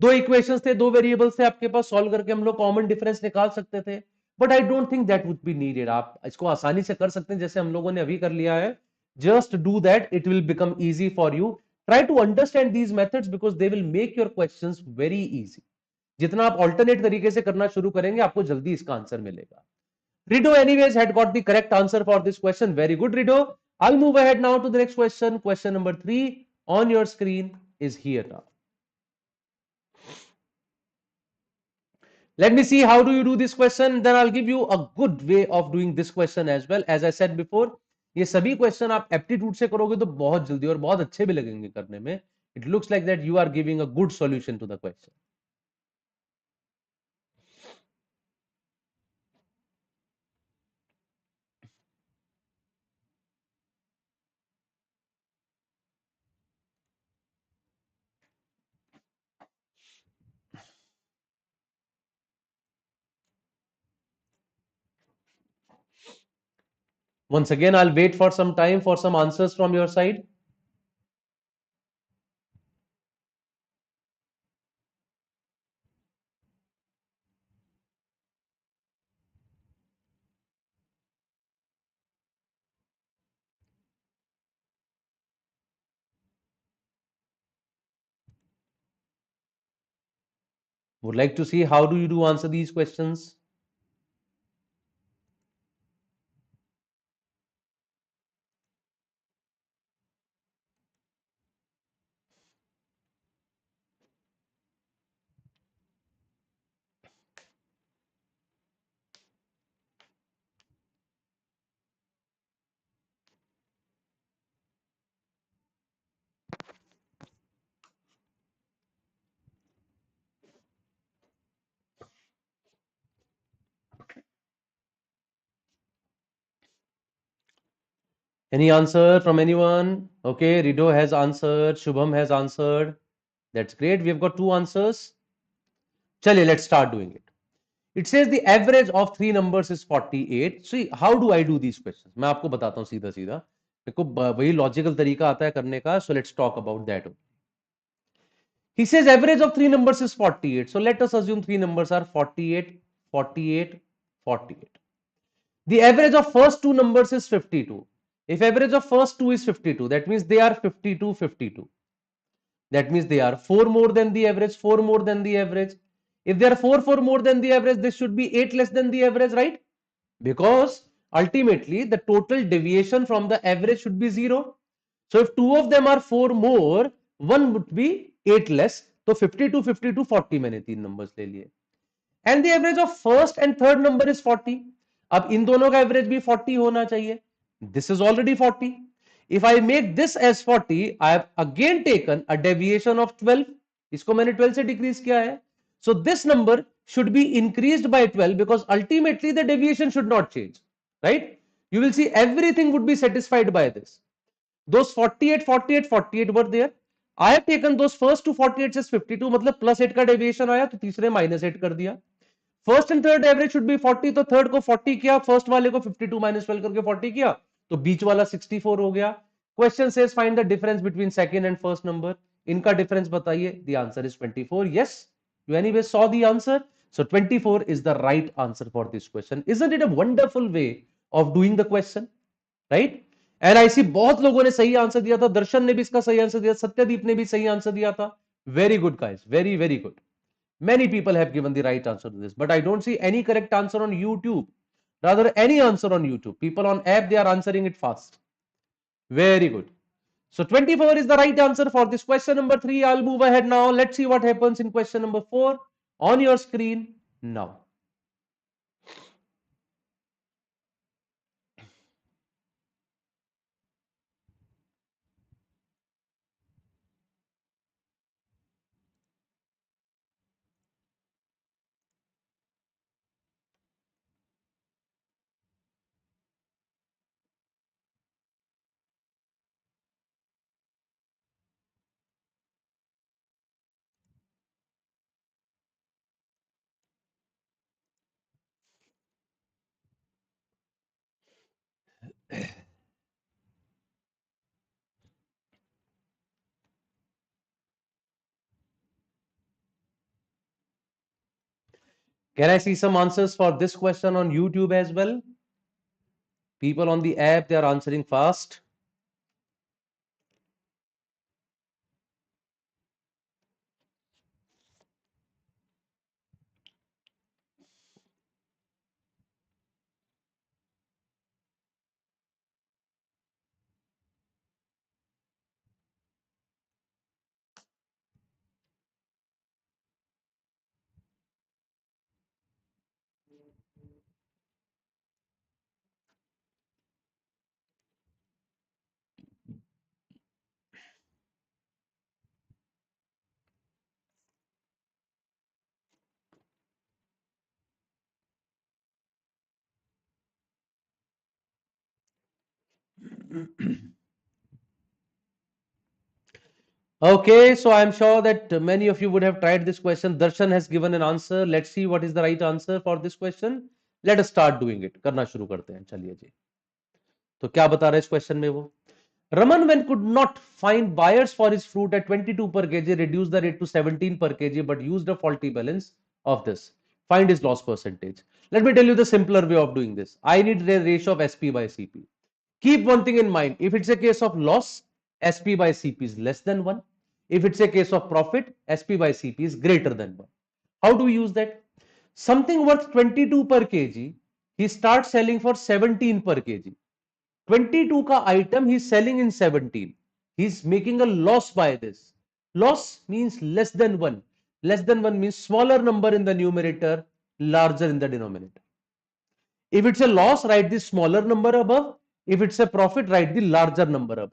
दो equations थे, दो variables थे आपके पास, solve करके हम लोग common difference निकाल सकते थे. But I don't think that would be needed. आप इसको आसानी से कर सकते हैं जैसे हम लोगों ने अभी कर लिया है. Just do that, it will become easy for you. Try to understand these methods because they will make your questions very easy. जितना आप alternate तरीके से करना शुरू करेंगे आपको जल्दी इसका आंसर मिलेगा. Rido anyways had got the correct answer for this question. Very good, Rido. I'll move ahead now to the next question. Question number 3 on your screen is here now. Let me see how do you do this question. Then I'll give you a good way of doing this question as well. As I said before, ये सभी question आप aptitude से करोगे तो बहुत जल्दी और बहुत अच्छे भी लगेंगे करने में. It looks like that you are giving a good solution to the question. Once again, I'll wait for some time for some answers from your side. Would like to see how do you do answer these questions. Any answer from anyone? Okay, Rido has answered, Shubham has answered. That's great. We have got two answers. Chaliye, let's start doing it. It says the average of three numbers is 48. See, how do I do these questions? मैं आपको बताता हूँ सीधा सीधा. मेरे को वही logical तरीका आता है करने का. So let's talk about that. He says average of three numbers is 48. So let us assume three numbers are 48, 48, 48. The average of first two numbers is 52. If average of first two is 52, that means they are 52, 52. That means they are 4 more than the average, 4 more than the average. If they are 4 more than the average, this should be 8 less than the average, right? Because ultimately the total deviation from the average should be 0. So if two of them are 4 more, one would be 8 less. So 52, 52, 40 मैंने तीन numbers ले लिए. And the average of first and third number is 40. अब इन दोनों का average भी 40 होना चाहिए. This is already 40. If I make this as 40, I have again taken a deviation of 12. इसको मैंने 12 से decrease किया है. So this number should be increased by 12 because ultimately the deviation should not change, right? You will see everything would be satisfied by this. Those 48, 48, 48 were there. I have taken those first two 48 as 52, मतलब plus 8 का deviation आया तो तीसरे minus 8 कर दिया. First and third average should be 40, तो third को 40 किया, फर्स्ट वाले को 52 माइनस 12 करके 40 किया, तो बीच वाला 64 हो गया. Question says find the difference between second and first number. इनका डिफरेंस बताइए. The answer is 24. Yes, you anyway saw the answer. So 24 is the right answer for this question. Isn't it a wonderful way of doing the question, right? And I see बहुत लोगों ने सही answer दिया था. दर्शन ने भी इसका सही आंसर दिया, सत्यदीप ने भी सही आंसर दिया था. Very good guys, very very good. Many people have given the right answer to this, but I don't see any correct answer on YouTube. Rather, any answer on YouTube. People on app, they are answering it fast. Very good. So 24 is the right answer for this question number 3. I'll move ahead now. Let's see what happens in question number 4 on your screen now. Can I see some answers for this question on YouTube as well? People on the app, they are answering fast. Okay, so I'm sure that many of you would have tried this question. Darshan has given an answer. Let's see what is the right answer for this question. Let us start doing it. करना शुरू करते हैं. चलिए जी. तो क्या बता रहे हैं इस क्वेश्चन में वो? Raman, when could not find buyers for his fruit at 22 per kg, reduced the rate to 17 per kg, but used a faulty balance of this. Find his loss percentage. Let me tell you the simpler way of doing this. I need the ratio of SP by CP. Keep one thing in mind. If it's a case of loss, SP by CP is less than 1. If it's a case of profit, SP by CP is greater than 1. How do we use that? Something worth 22 per kg, he starts selling for 17 per kg. 22 का item he is selling in 17. He is making a loss by this. Loss means less than 1. Less than 1 means smaller number in the numerator, larger in the denominator. If it's a loss, write the smaller number above. If it's a profit, write the larger number above.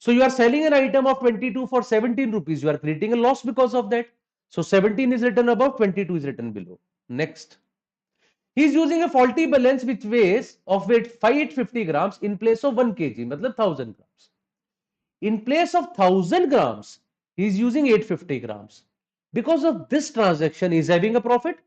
So you are selling an item of 22 for 17 rupees. You are creating a loss because of that. So 17 is written above, 22 is written below. Next. He is using a faulty balance which weighs of weight 550 grams in place of 1 kg, matlab 1000 grams. In place of 1000 grams, he is using 850 grams. Because of this transaction, he is having a profit.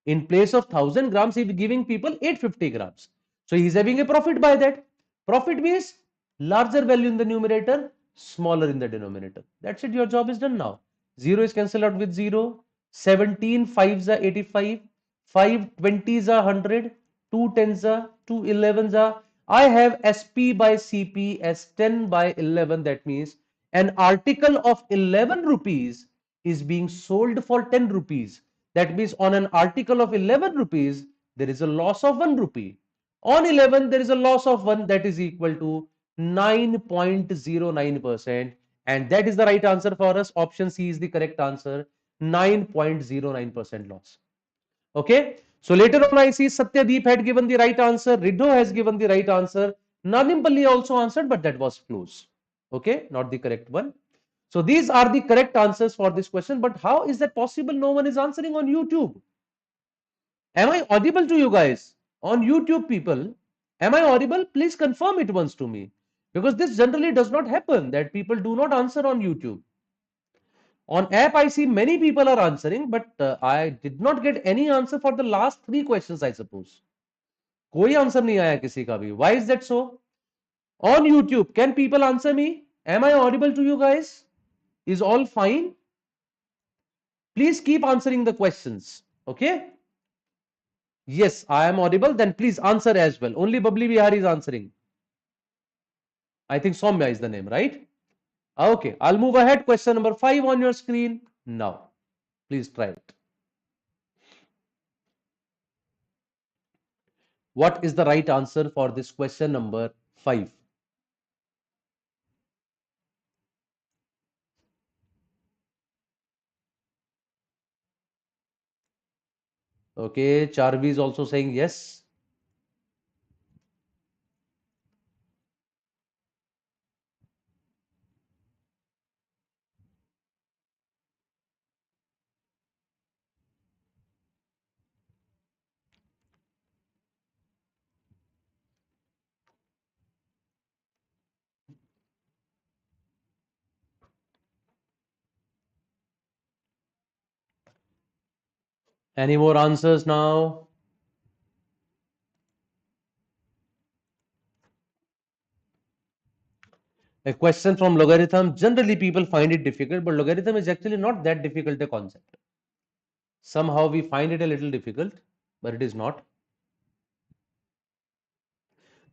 In place of 1000 grams, he is giving people 850 grams. So he is having a profit by that. Profit means larger value in the numerator, smaller in the denominator. That's it. Your job is done now. 0 is cancelled out with 0. 17 5s are 85. 5 20s are 100. 2 10s are 2 11s are. I have SP by CP as 10 by 11. That means an article of 11 rupees is being sold for 10 rupees. That means on an article of 11 rupees, there is a loss of 1 rupee. On 11, there is a loss of 1, that is equal to 9.09%. And that is the right answer for us. Option C is the correct answer. 9.09% loss. Okay. So later on, I see Satyadeep had given the right answer. Ridho has given the right answer. Nanimpalli also answered, but that was close. Okay. Not the correct one. So these are the correct answers for this question. But how is that possible? No one is answering on YouTube. Am I audible to you guys? On YouTube, people, am I audible? Please confirm it once to me. Because this generally does not happen, that people do not answer on YouTube. On app, I see many people are answering, but I did not get any answer for the last 3 questions, I suppose. कोई answer नहीं आया किसी का भी. Why is that so? On YouTube, can people answer me? Am I audible to you guys? Is all fine? Please keep answering the questions. Okay? Yes, I am audible. Then please answer as well. Only Babli Bihari is answering. I think Soumya is the name, right? Okay, I'll move ahead. Question number 5 on your screen now. Please try it. What is the right answer for this question number 5? Okay, Charvi is also saying yes. Any more answers now? A question from logarithm. Generally, people find it difficult, but logarithm is actually not that difficult a concept. Somehow we find it a little difficult, but it is not.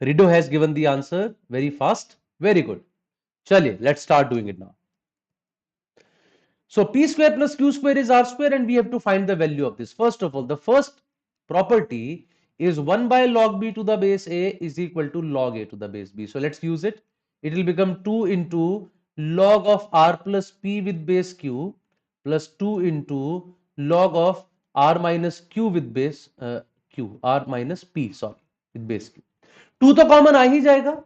Rido has given the answer very fast. Very good. Chaliye, let's start doing it now. So p square plus q square is r square, and we have to find the value of this. First of all, the first property is 1 by log b to the base a is equal to log a to the base b. So let's use it. It will become 2 into log of r plus p with base q plus 2 into log of r minus q with base q, r minus p, sorry, with base q. 2 तो common आ ही जाएगा,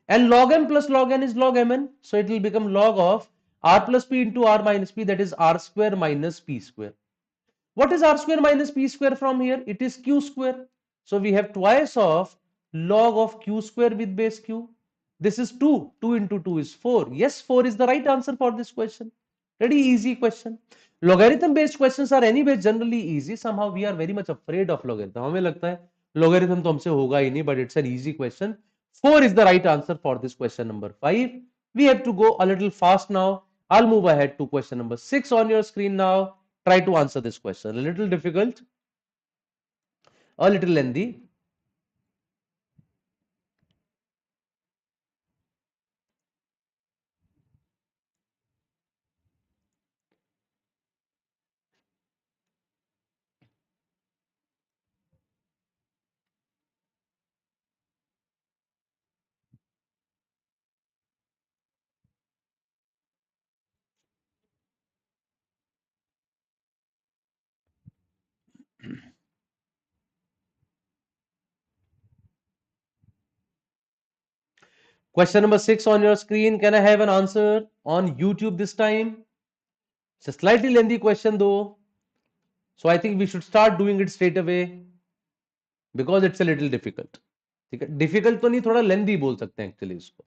and log m plus log n is log mn, so it will become log of r plus p into r minus p, that is r square minus p square. What is r square minus p square from here? It is q square. So we have twice of log of q square with base q. This is 2. 2 into 2 is 4. Yes, 4 is the right answer for this question. Very easy question. Logarithm based questions are anyway generally easy. Somehow we are very much afraid of logarithm. हमें लगता है logarithm तो हमसे होगा ही नहीं, but it's an easy question. 4 is the right answer for this question number 5. We have to go a little fast now. I'll move ahead to question number 6 on your screen now. Try to answer this question. A little difficult, a little lengthy. Question number 6 on your screen. Can I have an answer on YouTube this time? It's a slightly lengthy question though. So I think we should start doing it straight away because it's a little difficult. Difficult तो नहीं, थोड़ा lengthy बोल सकते हैं actually इसको.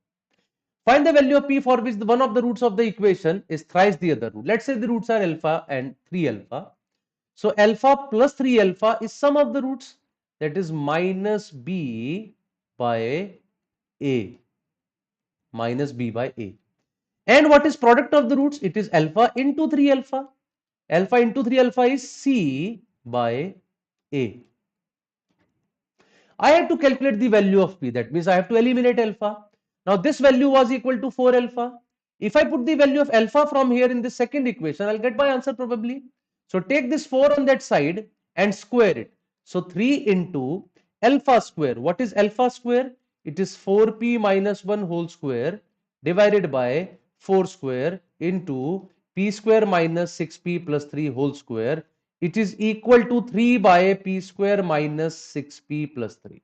Find the value of p for which one of the roots of the equation is thrice the other root. Let's say the roots are alpha and 3 alpha. So alpha plus 3 alpha is sum of the roots, that is minus b by a. Minus b by a. And what is product of the roots? It is alpha into 3 alpha. Alpha into 3 alpha is c by a. I have to calculate the value of p. That means I have to eliminate alpha. Now this value was equal to 4 alpha. If I put the value of alpha from here in the second equation, I'll get my answer probably. So take this 4 on that side and square it. So 3 into alpha square. What is alpha square? It is 4p minus 1 whole square divided by 4 square into p square minus 6p plus 3 whole square. It is equal to 3 by p square minus 6p plus 3.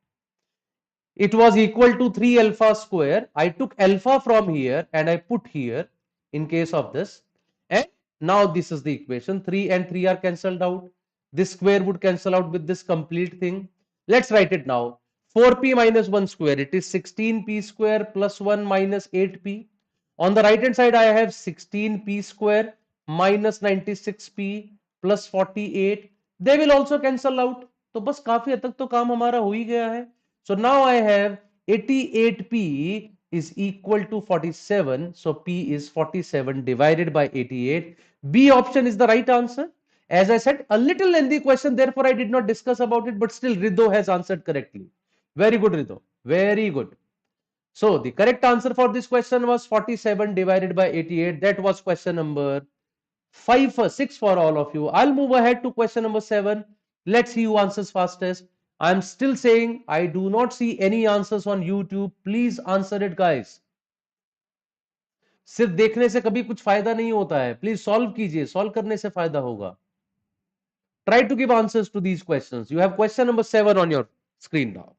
It was equal to 3 alpha square. I took alpha from here and I put here in case of this. And now this is the equation. 3 and 3 are cancelled out. This square would cancel out with this complete thing. Let's write it now. 4p minus 1 square. It is 16p square plus 1 minus 8p. On the right hand side, I have 16p square minus 96p plus 48, they will also cancel out. तो बस काफी हद तक तो काम हमारा हो ही गया है. So now I have 88p is equal to 47. So p is 47 divided by 88. B option is the right answer. As I said, a little lengthy question, therefore I did not discuss about it, but still Rido has answered correctly. Very good, Rido. Very good. So the correct answer for this question was 47 divided by 88. That was question number 6 for all of you. I'll move ahead to question number 7. Let's see who answers fastest. I'm still saying I do not see any answers on YouTube. Please answer it, guys. सिर्फ देखने से कभी कुछ फायदा नहीं होता है. Please solve कीजिए, सॉल्व करने से फायदा होगा. Try to give answers to these questions. You have question number 7 on your screen now.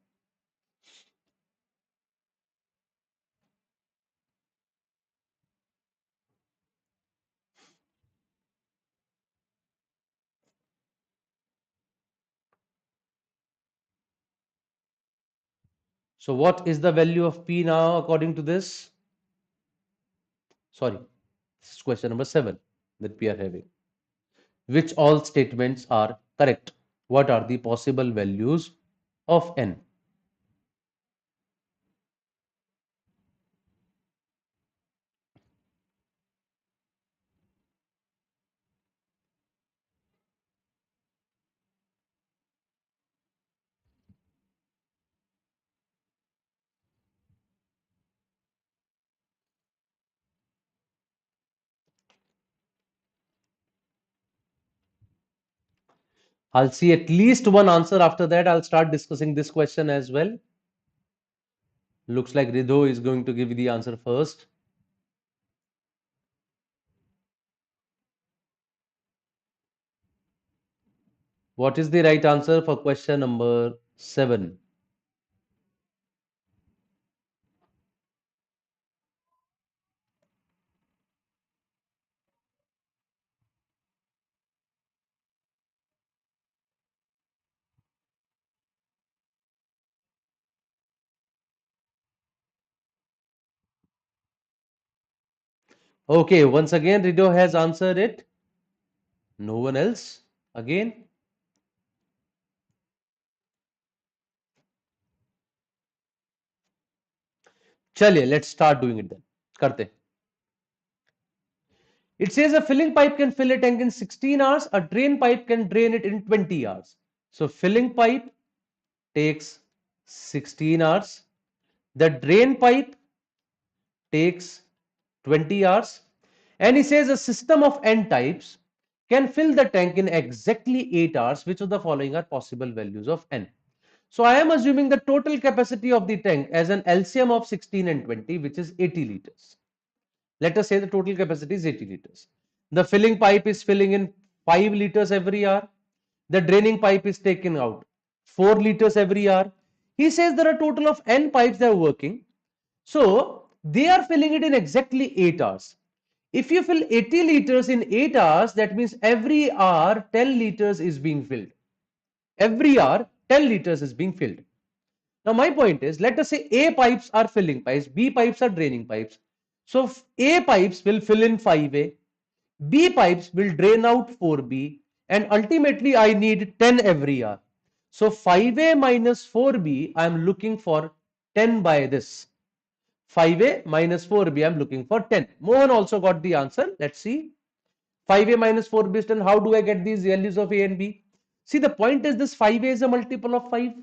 So what is the value of P now according to this? Sorry, this is question number 7 that we are having. Which all statements are correct? What are the possible values of N? I'll see at least one answer. After that, I'll start discussing this question as well. Looks like Ridho is going to give the answer first. What is the right answer for question number 7? Okay, once again, Ridho has answered it. No one else? Again? Chaliye, let's start doing it then. Karte. It says a filling pipe can fill a tank in 16 hours. A drain pipe can drain it in 20 hours. So filling pipe takes 16 hours. The drain pipe takes 20 hours. And he says a system of n types can fill the tank in exactly 8 hours. Which of the following are possible values of n? So I am assuming the total capacity of the tank as an LCM of 16 and 20, which is 80 liters. Let us say the total capacity is 80 liters. The filling pipe is filling in 5 liters every hour. The draining pipe is taking out 4 liters every hour. He says there are a total of n pipes that are working. So they are filling it in exactly 8 hours. If you fill 80 liters in 8 hours, that means every hour 10 liters is being filled. Every hour 10 liters is being filled. Now my point is, let us say A pipes are filling pipes, B pipes are draining pipes. So A pipes will fill in 5A, B pipes will drain out 4B, and ultimately I need 10 every hour. So 5A minus 4B, I am looking for 10 by this. 5A minus 4B, I am looking for 10. Mohan also got the answer. Let's see. 5A minus 4B is 10. How do I get these values of A and B? See, the point is this 5A is a multiple of 5.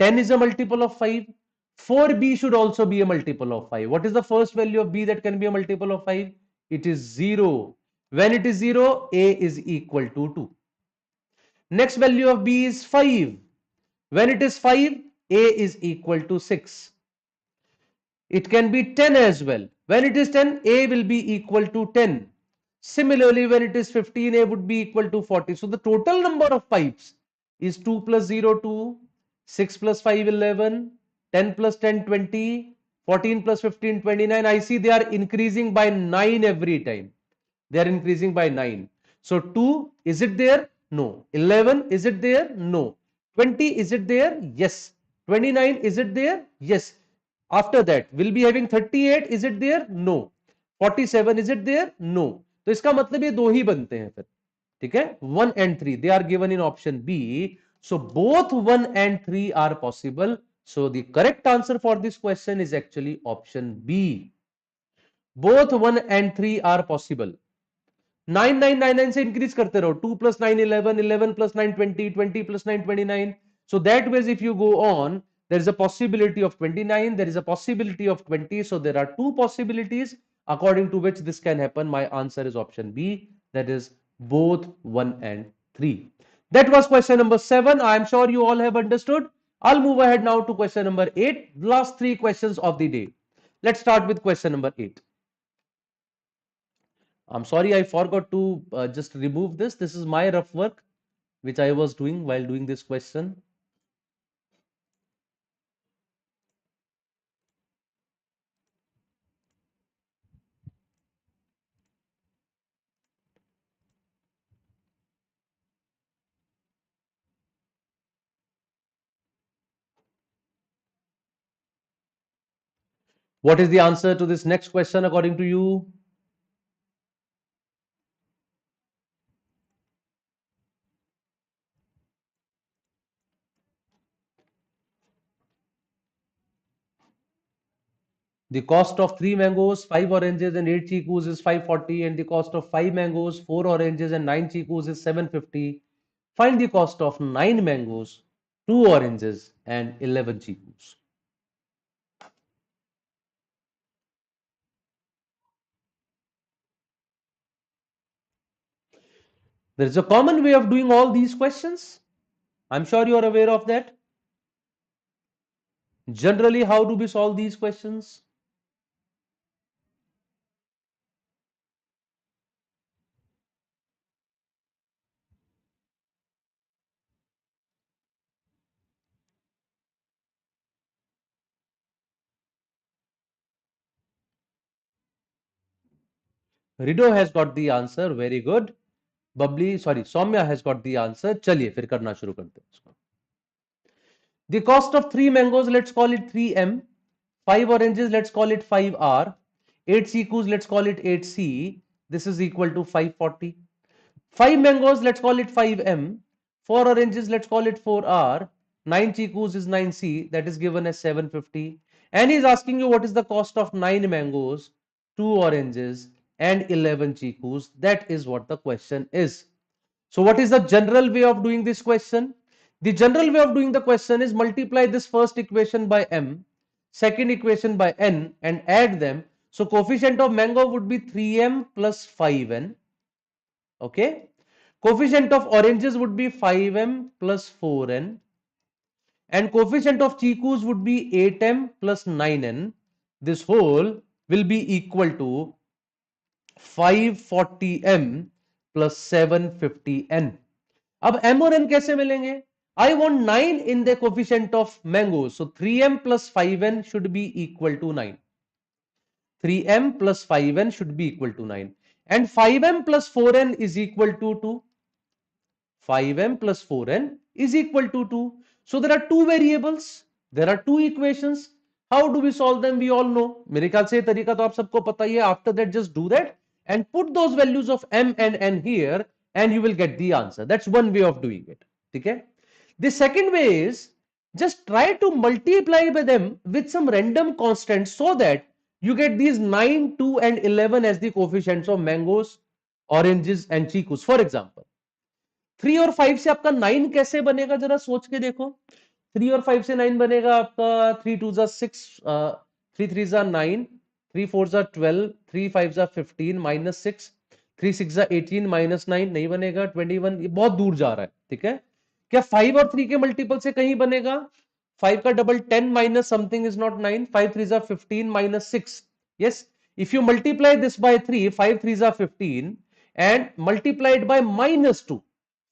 10 is a multiple of 5. 4B should also be a multiple of 5. What is the first value of B that can be a multiple of 5? It is 0. When it is 0, A is equal to 2. Next value of B is 5. When it is 5, A is equal to 6. It can be 10 as well. When it is 10, A will be equal to 10. Similarly, when it is 15, A would be equal to 40. So the total number of pipes is 2 plus 0, 2, 6 plus 5, 11, 10 plus 10, 20, 14 plus 15, 29. I see they are increasing by 9 every time. They are increasing by 9. So 2, is it there? No. 11, is it there? No. 20, is it there? Yes. 29, is it there? Yes. After that, we'll be having 38, is it there? No. 47, is it there? No. तो इसका मतलब ये दो ही बनते हैं फिर, ठीक है, 1 and 3 they are given in option B. So both 1 and 3 are possible. So the correct answer for this question is actually option B. Both 1 and 3 are possible. 9999 से इंक्रीज करते रहो, 2 plus 9 11, 11 plus 9 20, 20 plus 9 29. So that way if you go on, there is a possibility of 29, there is a possibility of 20. So there are two possibilities according to which this can happen. My answer is option B, that is both 1 and 3. That was question number 7. I am sure you all have understood. I'll move ahead now to question number 8, last three questions of the day. Let's start with question number 8. I'm sorry, I forgot to just remove this. This is my rough work which I was doing while doing this question. What is the answer to this next question according to you? The cost of 3 mangoes, 5 oranges and 8 chikus is 540, and the cost of 5 mangoes, 4 oranges and 9 chikus is 750. Find the cost of 9 mangoes, 2 oranges and 11 chikus. There is a common way of doing all these questions. I'm sure you are aware of that. Generally, how do we solve these questions? Rido has got the answer. Very good. Bubbly, sorry, Soumya has got the answer. चलिए फिर करना शुरू करते हैं इसको. The cost of 3 mangoes, let's call it 3M. 5 oranges, let's call it 5R. 8 chikus, let's call it 8C. This is equal to 540. 5 mangoes, let's call it 5M. 4 oranges, let's call it 4R. 9 chikus is 9C. That is given as 750. And he's asking you what is the cost of 9 mangoes, 2 oranges, and 11 chikus. That is what the question is. So what is the general way of doing this question? The general way of doing the question is multiply this first equation by m, second equation by n, and add them. So coefficient of mango would be 3m plus 5n. Okay. Coefficient of oranges would be 5m plus 4n. And coefficient of chikus would be 8m plus 9n. This whole will be equal to 540m plus 750n. अब m और n कैसे मिलेंगे? I want 9 in the coefficient of mangoes. So 3m plus 5n should be equal to 9. 3m plus 5n should be equal to 9. And 5m plus 4n is equal to 2. 5m plus 4n is equal to 2. So there are two variables. There are two equations. How do we solve them? We all know. मेरे ख्याल से ये तरीका तो आप सबको पता ही है. After that, just do that and put those values of m and n here, and you will get the answer. That's one way of doing it. Okay. The second way is just try to multiply by them with some random constants so that you get these 9, 2 and 11 as the coefficients of mangoes, oranges and chikus. For example, 3 और 5 से आपका 9 कैसे बनेगा, जरा सोच के देखो. 3 और 5 से 9 बनेगा आपका 3 2 जा 6, 3 3 जा 9, 3 4 जा 12, 3 5 जा 15 minus 6, 3 6 जा 18 minus 9 नहीं बनेगा 21. ये बहुत दूर जा रहा है. ठीक है. क्या 5 और 3 के मल्टीपल से कहीं बनेगा? 5 का double 10 minus something is not 9. 5 3 जा 15 minus 6. Yes, if you multiply this by 3, 5 3 जा 15 and multiply it by minus 2,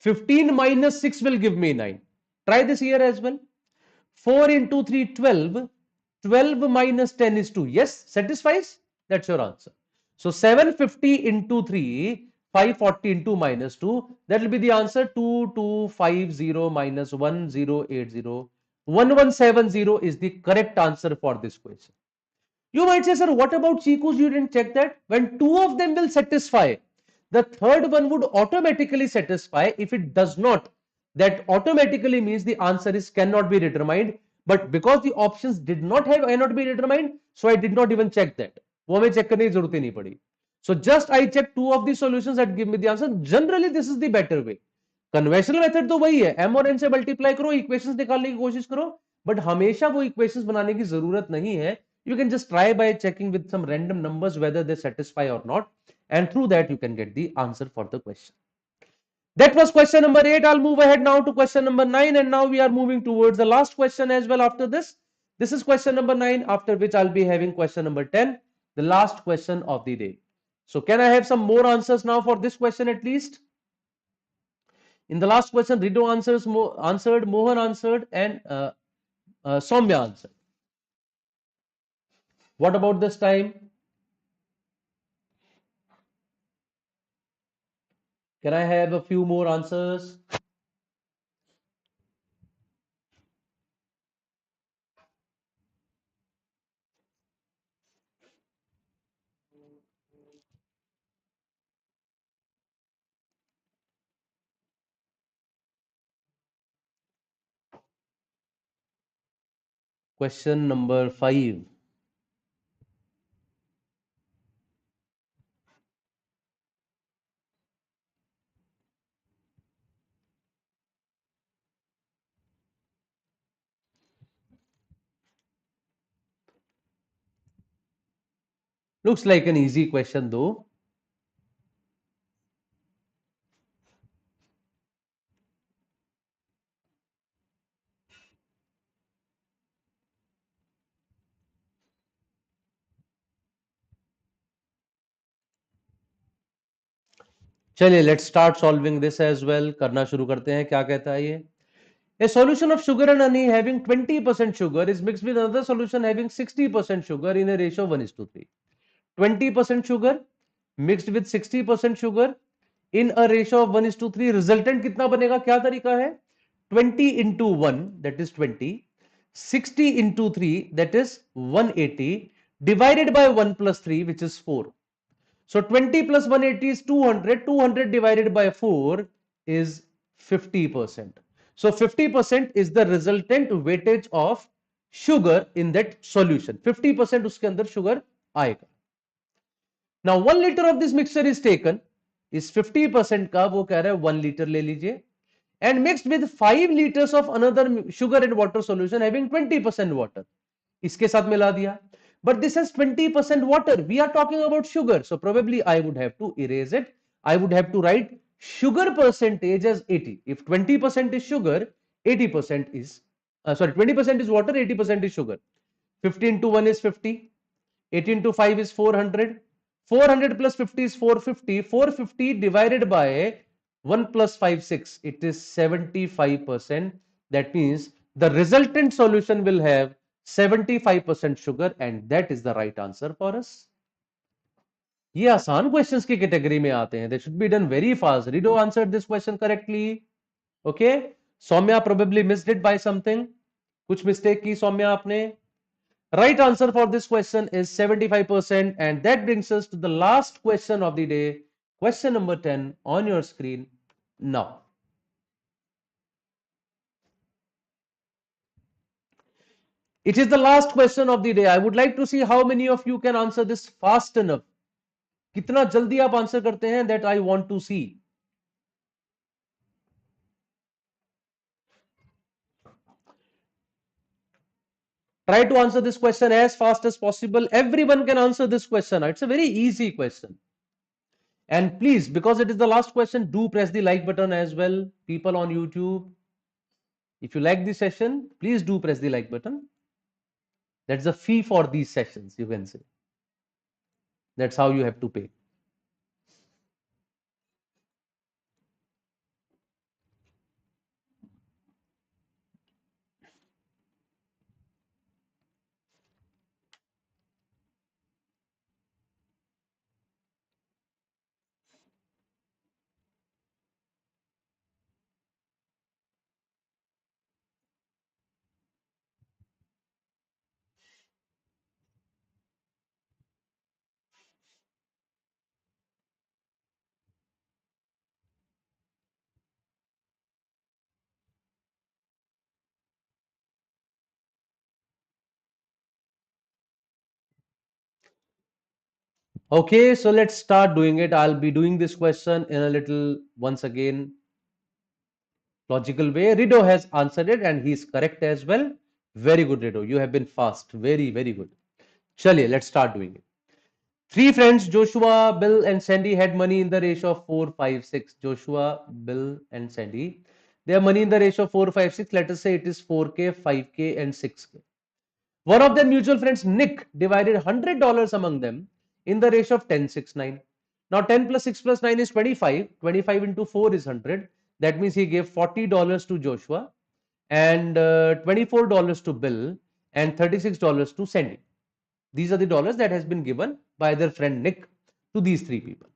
15 minus 6 will give me 9. Try this here as well. 4 into 3, 12. 12 minus 10 is 2. Yes, satisfies? That's your answer. So 750 into 3, 540 into minus 2. That will be the answer. 2250 minus 1080. 1170 is the correct answer for this question. You might say, sir, what about chikus? You didn't check that. When two of them will satisfy, The third one would automatically satisfy. If it does not, that automatically means the answer is cannot be determined. But because the options did not have cannot be determined, so I did not even check that. वो हमें check करने की जरूरत ही नहीं पड़ी. So just I check two of the solutions that give me the answer. Generally, this is the better way. Conventional method तो वही है, एम और एन से मल्टीप्लाई करो, इक्वेशंस निकालने की कोशिश करो, बट हमेशा वो इक्वेशंस बनाने की जरूरत नहीं है. You can just try by checking with some random numbers whether they satisfy or not, and through that you can get the answer for the question. That was question number 8. I'll move ahead now to question number 9, and now we are moving towards the last question as well after this. This is question number 9, after which I'll be having question number 10, the last question of the day. So can I have some more answers now for this question at least? In the last question, Rido answered, Mohan answered, and Soumya answered. What about this time? Can I have a few more answers? Question number 5. Looks like an easy question though. चलिए, let's start solving this as well. करना शुरू करते हैं. क्या कहता है ये? A solution of sugar and honey having 20% sugar is mixed with another solution having 60% sugar in a ratio of 1:3. 20% sugar mixed with 60% sugar in a ratio of 1:3. Resultant कितना बनेगा? क्या तरीका है? 20 into 1, that is 20. 60 into 3, that is 180, divided by 1 plus 3, which is 4. So 20 plus 180 is 200. 200 divided by 4 is 50%. So 50% is the resultant weightage of sugar in that solution. 50% उसके अंदर sugar आएगा. Now 1 liter of this mixture is taken. इस 50% का वो कह रहा है 1 liter ले लीजिए, and mixed with 5 liters of another sugar and water solution having 20% water. इसके साथ मिला दिया. But this has 20% water. We are talking about sugar. So probably I would have to erase it. I would have to write sugar percentage as 80. If 20% is sugar, 80% is, 20% is water, 80% is sugar. 50 into 1 is 50. 80 into 5 is 400. 400 plus 50 is 450. 450 divided by 1 plus 5, 6. It is 75%. That means the resultant solution will have 75% sugar, and that is the right answer for us. ये आसान questions की category में आते हैं. They should be done very fast. Rido answered this question correctly. Okay. Soumya probably missed it by something. कुछ mistake की सौम्या आपने. Right answer for this question is 75%, and that brings us to the last question of the day. Question number 10 on your screen now. It is the last question of the day. I would like to see how many of you can answer this fast enough. कितना जल्दी आप answer करते हैं, that I want to see. Try to answer this question as fast as possible. Everyone can answer this question. It's a very easy question. And please, because it is the last question, do press the like button as well. People on YouTube, if you like this session, please do press the like button. That's the fee for these sessions, you can say. That's how you have to pay. Okay, so let's start doing it. I'll be doing this question in a little, once again, logical way. Rido has answered it and he's correct as well. Very good, Rido. You have been fast. Very, very good. Chaliye, let's start doing it. Three friends, Joshua, Bill, and Sandy, had money in the ratio of 4, 5, 6. Joshua, Bill, and Sandy. They have money in the ratio of 4, 5, 6. Let us say it is 4K, 5K, and 6K. One of their mutual friends, Nick, divided $100 among them in the ratio of 10, 6, 9. Now 10 plus 6 plus 9 is 25. 25 into 4 is 100. That means he gave $40 to Joshua and $24 to Bill and $36 to Sandy. These are the dollars that has been given by their friend Nick to these three people.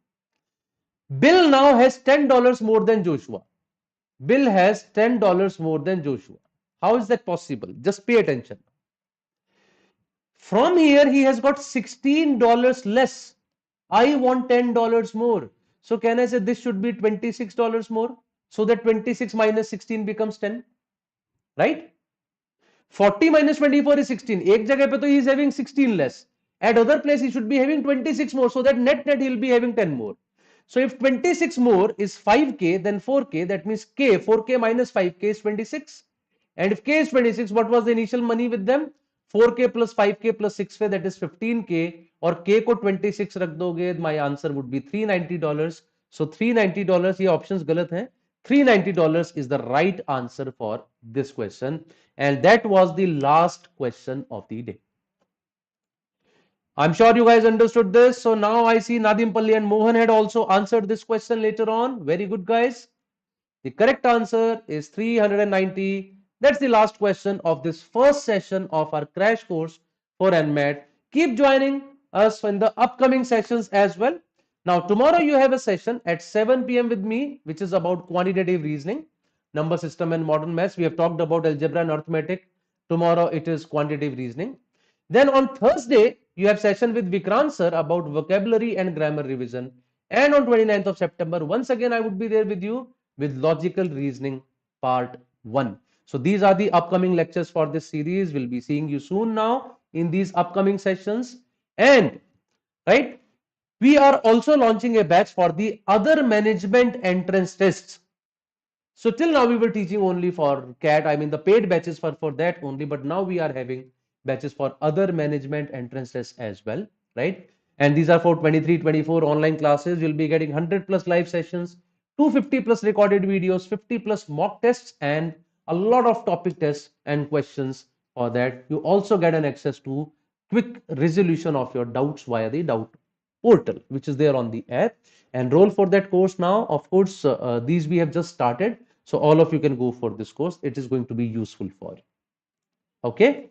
Bill now has $10 more than Joshua. Bill has $10 more than Joshua. How is that possible? Just pay attention. From here, he has got $16 less. I want $10 more. So can I say this should be $26 more? So that 26 minus 16 becomes 10. Right? 40 minus 24 is 16. एक जगह पे तो he is having 16 less. At other place he should be having 26 more. So that net he will be having 10 more. So if 26 more is 5k, then 4k, that means k, 4k minus 5k is 26. And if k is 26, what was the initial money with them? 4k plus 5k plus 6k, that is 15k. और k को 26 रख दोगे, my answer would be $390. So $390, ये options गलत हैं. $390 is the right answer for this question. And that was the last question of the day. I'm sure you guys understood this. So now I see Nadim Palli and Mohan had also answered this question later on. Very good, guys. The correct answer is 390. That's the last question of this first session of our crash course for NMAT. Keep joining us in the upcoming sessions as well. Now, tomorrow you have a session at 7 p.m. with me, which is about quantitative reasoning, number system, and modern maths. We have talked about algebra and arithmetic. Tomorrow it is quantitative reasoning. Then on Thursday, you have session with Vikrant sir about vocabulary and grammar revision. And on 29th of September, once again, I would be there with you with logical reasoning part 1. So these are the upcoming lectures for this series. We'll be seeing you soon now in these upcoming sessions. And right, we are also launching a batch for the other management entrance tests. So till now we were teaching only for CAT, I mean the paid batches for that only, but now we are having batches for other management entrance tests as well, right? And these are for 23, 24 online classes. You'll be getting 100 plus live sessions, 250 plus recorded videos, 50 plus mock tests, and a lot of topic tests and questions for that. You also get an access to quick resolution of your doubts via the doubt portal, which is there on the app. Enroll for that course now. Of course, these we have just started. So all of you can go for this course. It is going to be useful for you. Okay.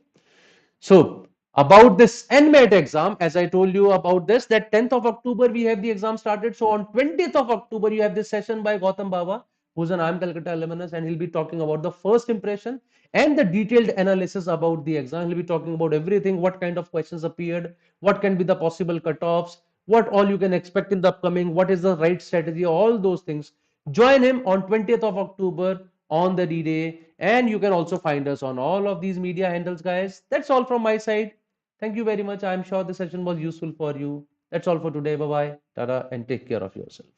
So about this NMAT exam, as I told you about this, that 10th of October we have the exam started. So on 20th of October you have this session by Gautam Baba, who's an IIM Calcutta alumnus, and he'll be talking about the first impression and the detailed analysis about the exam. He'll be talking about everything, what kind of questions appeared, what can be the possible cutoffs, what all you can expect in the upcoming, what is the right strategy, all those things. Join him on 20th of October on the D-Day, and you can also find us on all of these media handles, guys. That's all from my side. Thank you very much. I'm sure the session was useful for you. That's all for today. Bye bye. Tada, and take care of yourself.